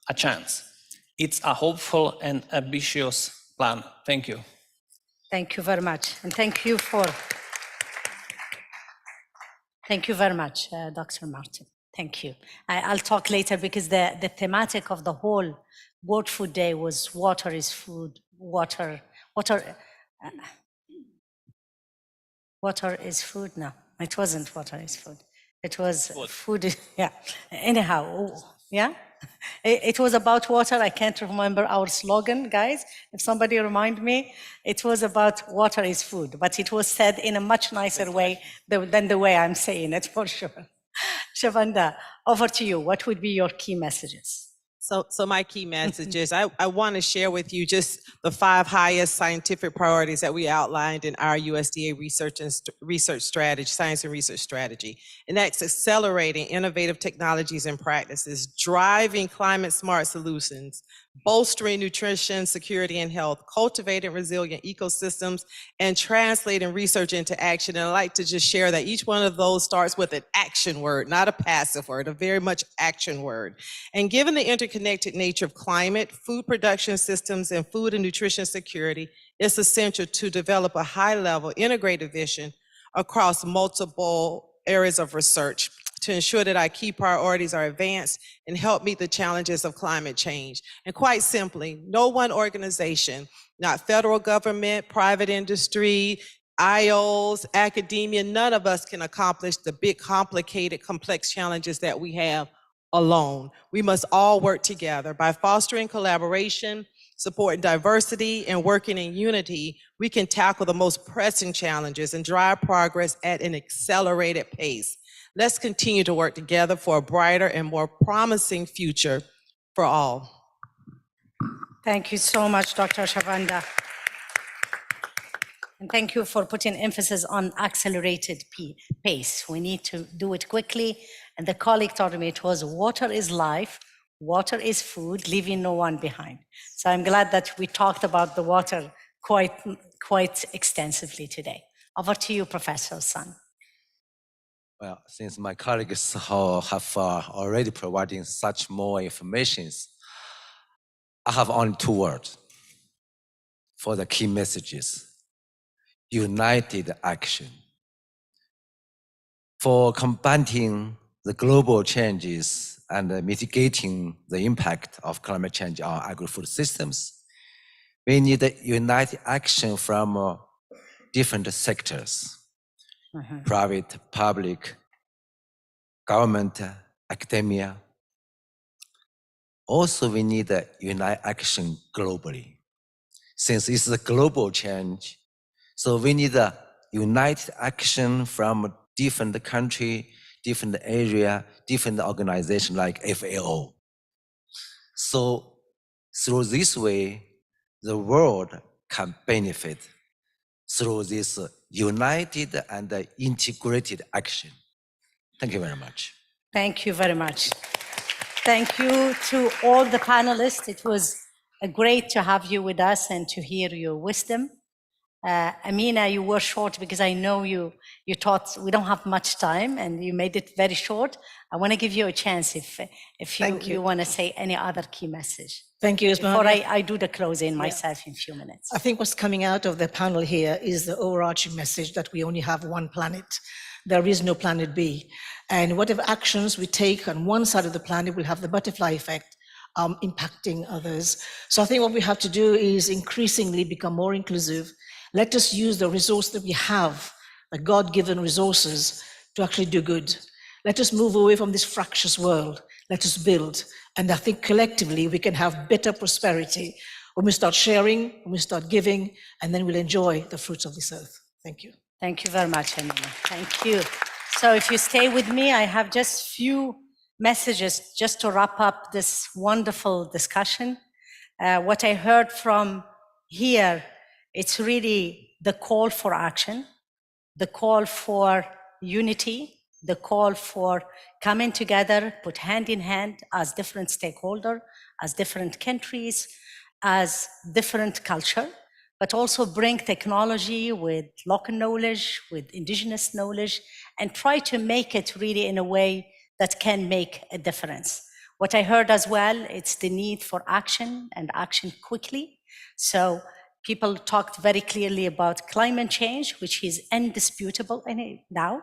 a chance. It's a hopeful and ambitious plan. Thank you. Thank you very much. And thank you very much, Dr. Martin. Thank you. I'll talk later because the thematic of the whole World Food Day was water is food, water is food. No, it wasn't water is food. It was food. Yeah. Anyhow, yeah. It was about water. I can't remember our slogan, guys. If somebody remind me, it was about water is food, but it was said in a much nicer way than the way I'm saying it, for sure. Shavanda, over to you. What would be your key messages? So my key messages, I want to share with you just the 5 highest scientific priorities that we outlined in our USDA research strategy, science and research strategy. And that's accelerating innovative technologies and practices, driving climate smart solutions, bolstering nutrition, security and health, cultivating resilient ecosystems, and translating research into action. And I'd like to just share that each one of those starts with an action word, not a passive word, a very much action word. And given the interconnected nature of climate, food production systems, and food and nutrition security, it's essential to develop a high-level integrated vision across multiple areas of research to ensure that our key priorities are advanced and help meet the challenges of climate change. And quite simply, no one organization, not federal government, private industry, IOs, academia, none of us can accomplish the big, complicated, complex challenges that we have alone. We must all work together. By fostering collaboration, supporting diversity, and working in unity, we can tackle the most pressing challenges and drive progress at an accelerated pace. Let's continue to work together for a brighter and more promising future for all. Thank you so much, Dr. Shavanda. And thank you for putting emphasis on accelerated pace. We need to do it quickly. And the colleague told me it was water is life, water is food, leaving no one behind. So I'm glad that we talked about the water quite extensively today. Over to you, Professor Sun. Well, since my colleagues have already provided such more information, I have only 2 words for the key messages. United action. For combating the global changes and mitigating the impact of climate change on agri-food systems, we need a united action from different sectors, private, public, government, academia. Also, we need a united action globally. Since it's a global change, so we need a united action from different country, different area, different organization like FAO. So through this way, the world can benefit through this united and integrated action. Thank you very much. Thank you very much. Thank you to all the panelists. It was great to have you with us and to hear your wisdom. Amina, you were short because I know you taught, we don't have much time and you made it very short. I want to give you a chance if you want to say any other key message. Thank you, Before I do the closing myself in a few minutes. I think what's coming out of the panel here is the overarching message that we only have one planet. There is no planet B. And whatever actions we take on one side of the planet will have the butterfly effect, impacting others. So I think what we have to do is increasingly become more inclusive. Let us use the resource that we have, the God-given resources, to actually do good. Let us move away from this fractious world. Let us build. And I think collectively we can have better prosperity when we start sharing, when we start giving, and then we'll enjoy the fruits of this earth. Thank you. Thank you very much, Amina. Thank you. So if you stay with me, I have just few messages just to wrap up this wonderful discussion. What I heard from here, it's really the call for action, the call for unity, the call for coming together, put hand in hand as different stakeholders, as different countries, as different culture, but also bring technology with local knowledge, with indigenous knowledge, and try to make it really in a way that can make a difference. What I heard as well, it's the need for action and action quickly. So people talked very clearly about climate change, which is indisputable now,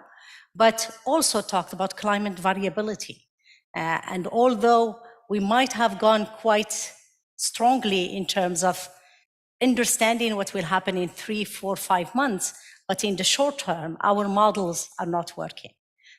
but also talked about climate variability. And although we might have gone quite strongly in terms of understanding what will happen in 3, 4, 5 months, but in the short term, our models are not working.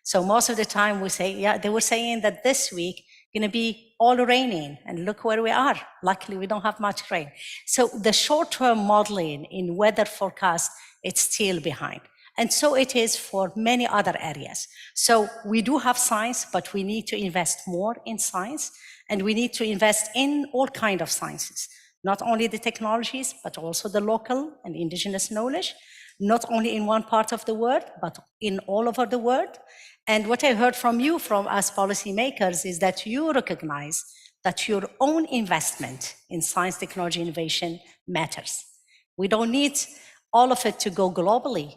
So most of the time we say, yeah, they were saying that this week going to be all raining, and look where we are. Luckily, we don't have much rain. So the short-term modeling in weather forecast, it's still behind. And so it is for many other areas. So we do have science, but we need to invest more in science, and we need to invest in all kinds of sciences, not only the technologies, but also the local and indigenous knowledge, not only in one part of the world, but in all over the world. And what I heard from you, from us policymakers, is that you recognize that your own investment in science, technology, innovation matters. We don't need all of it to go globally.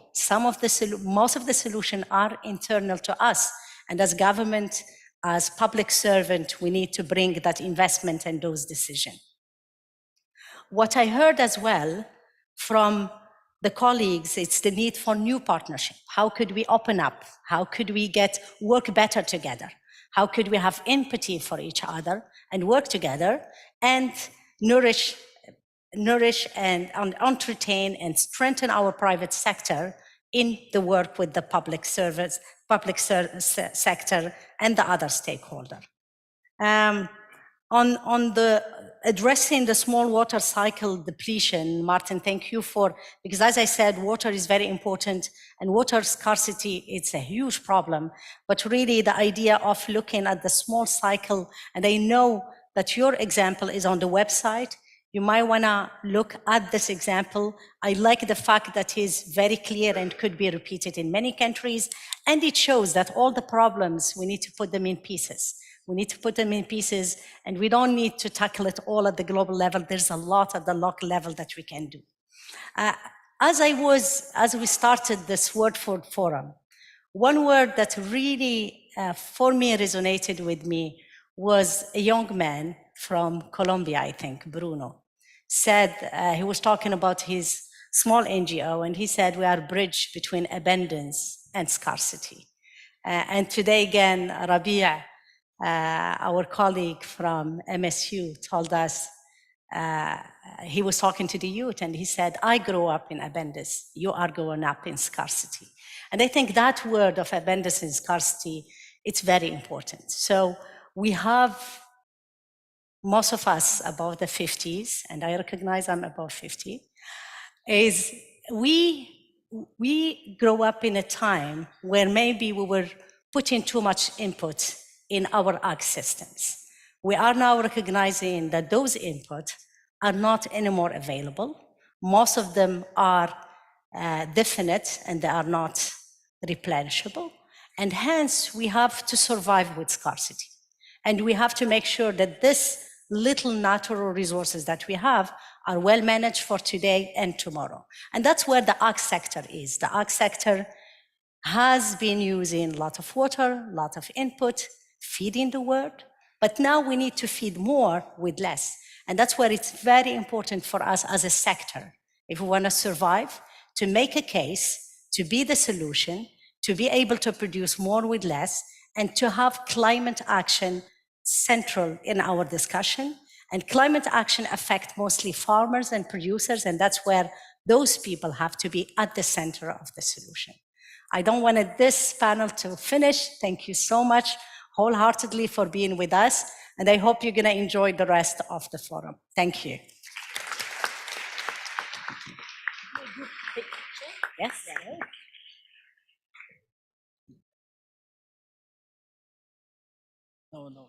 Most of the solutions are internal to us. And as government, as public servant, we need to bring that investment and those decisions. What I heard as well from the colleagues, it's the need for new partnership. How could we open up? How could we work better together? How could we have empathy for each other and work together and nourish and entertain and strengthen our private sector in the work with the public sector and the other stakeholder. On the addressing the small water cycle depletion, Martin, thank you because as I said, water is very important and water scarcity, it's a huge problem, but really the idea of looking at the small cycle, and I know that your example is on the website, you might wanna look at this example. I like the fact that it's very clear and could be repeated in many countries, and it shows that all the problems, we need to put them in pieces. We need to put them in pieces, and we don't need to tackle it all at the global level. There's a lot at the local level that we can do. As we started this Word Food Forum, one word that really, for me, resonated with me was a young man from Colombia, I think, Bruno, said, he was talking about his small NGO, and he said, we are a bridge between abundance and scarcity. And today, again, Rabia, our colleague from MSU, told us, he was talking to the youth, and he said, I grew up in abundance, you are growing up in scarcity. And I think that word of abundance and scarcity, it's very important. So we have, most of us above the 50s, and I recognize I'm above 50, is we grow up in a time where maybe we were putting too much input in our ag systems. We are now recognizing that those inputs are not anymore available. Most of them are definite and they are not replenishable. And hence, we have to survive with scarcity. And we have to make sure that this little natural resources that we have are well managed for today and tomorrow. And that's where the ag sector is. The ag sector has been using a lot of water, a lot of input, feeding the world, but now we need to feed more with less. And that's where it's very important for us as a sector, if we want to survive, to make a case, to be the solution, to be able to produce more with less, and to have climate action central in our discussion. And climate action affects mostly farmers and producers, and that's where those people have to be at the center of the solution. I don't want this panel to finish. Thank you so much wholeheartedly for being with us, and I hope you're going to enjoy the rest of the forum. Thank you. Yes. No.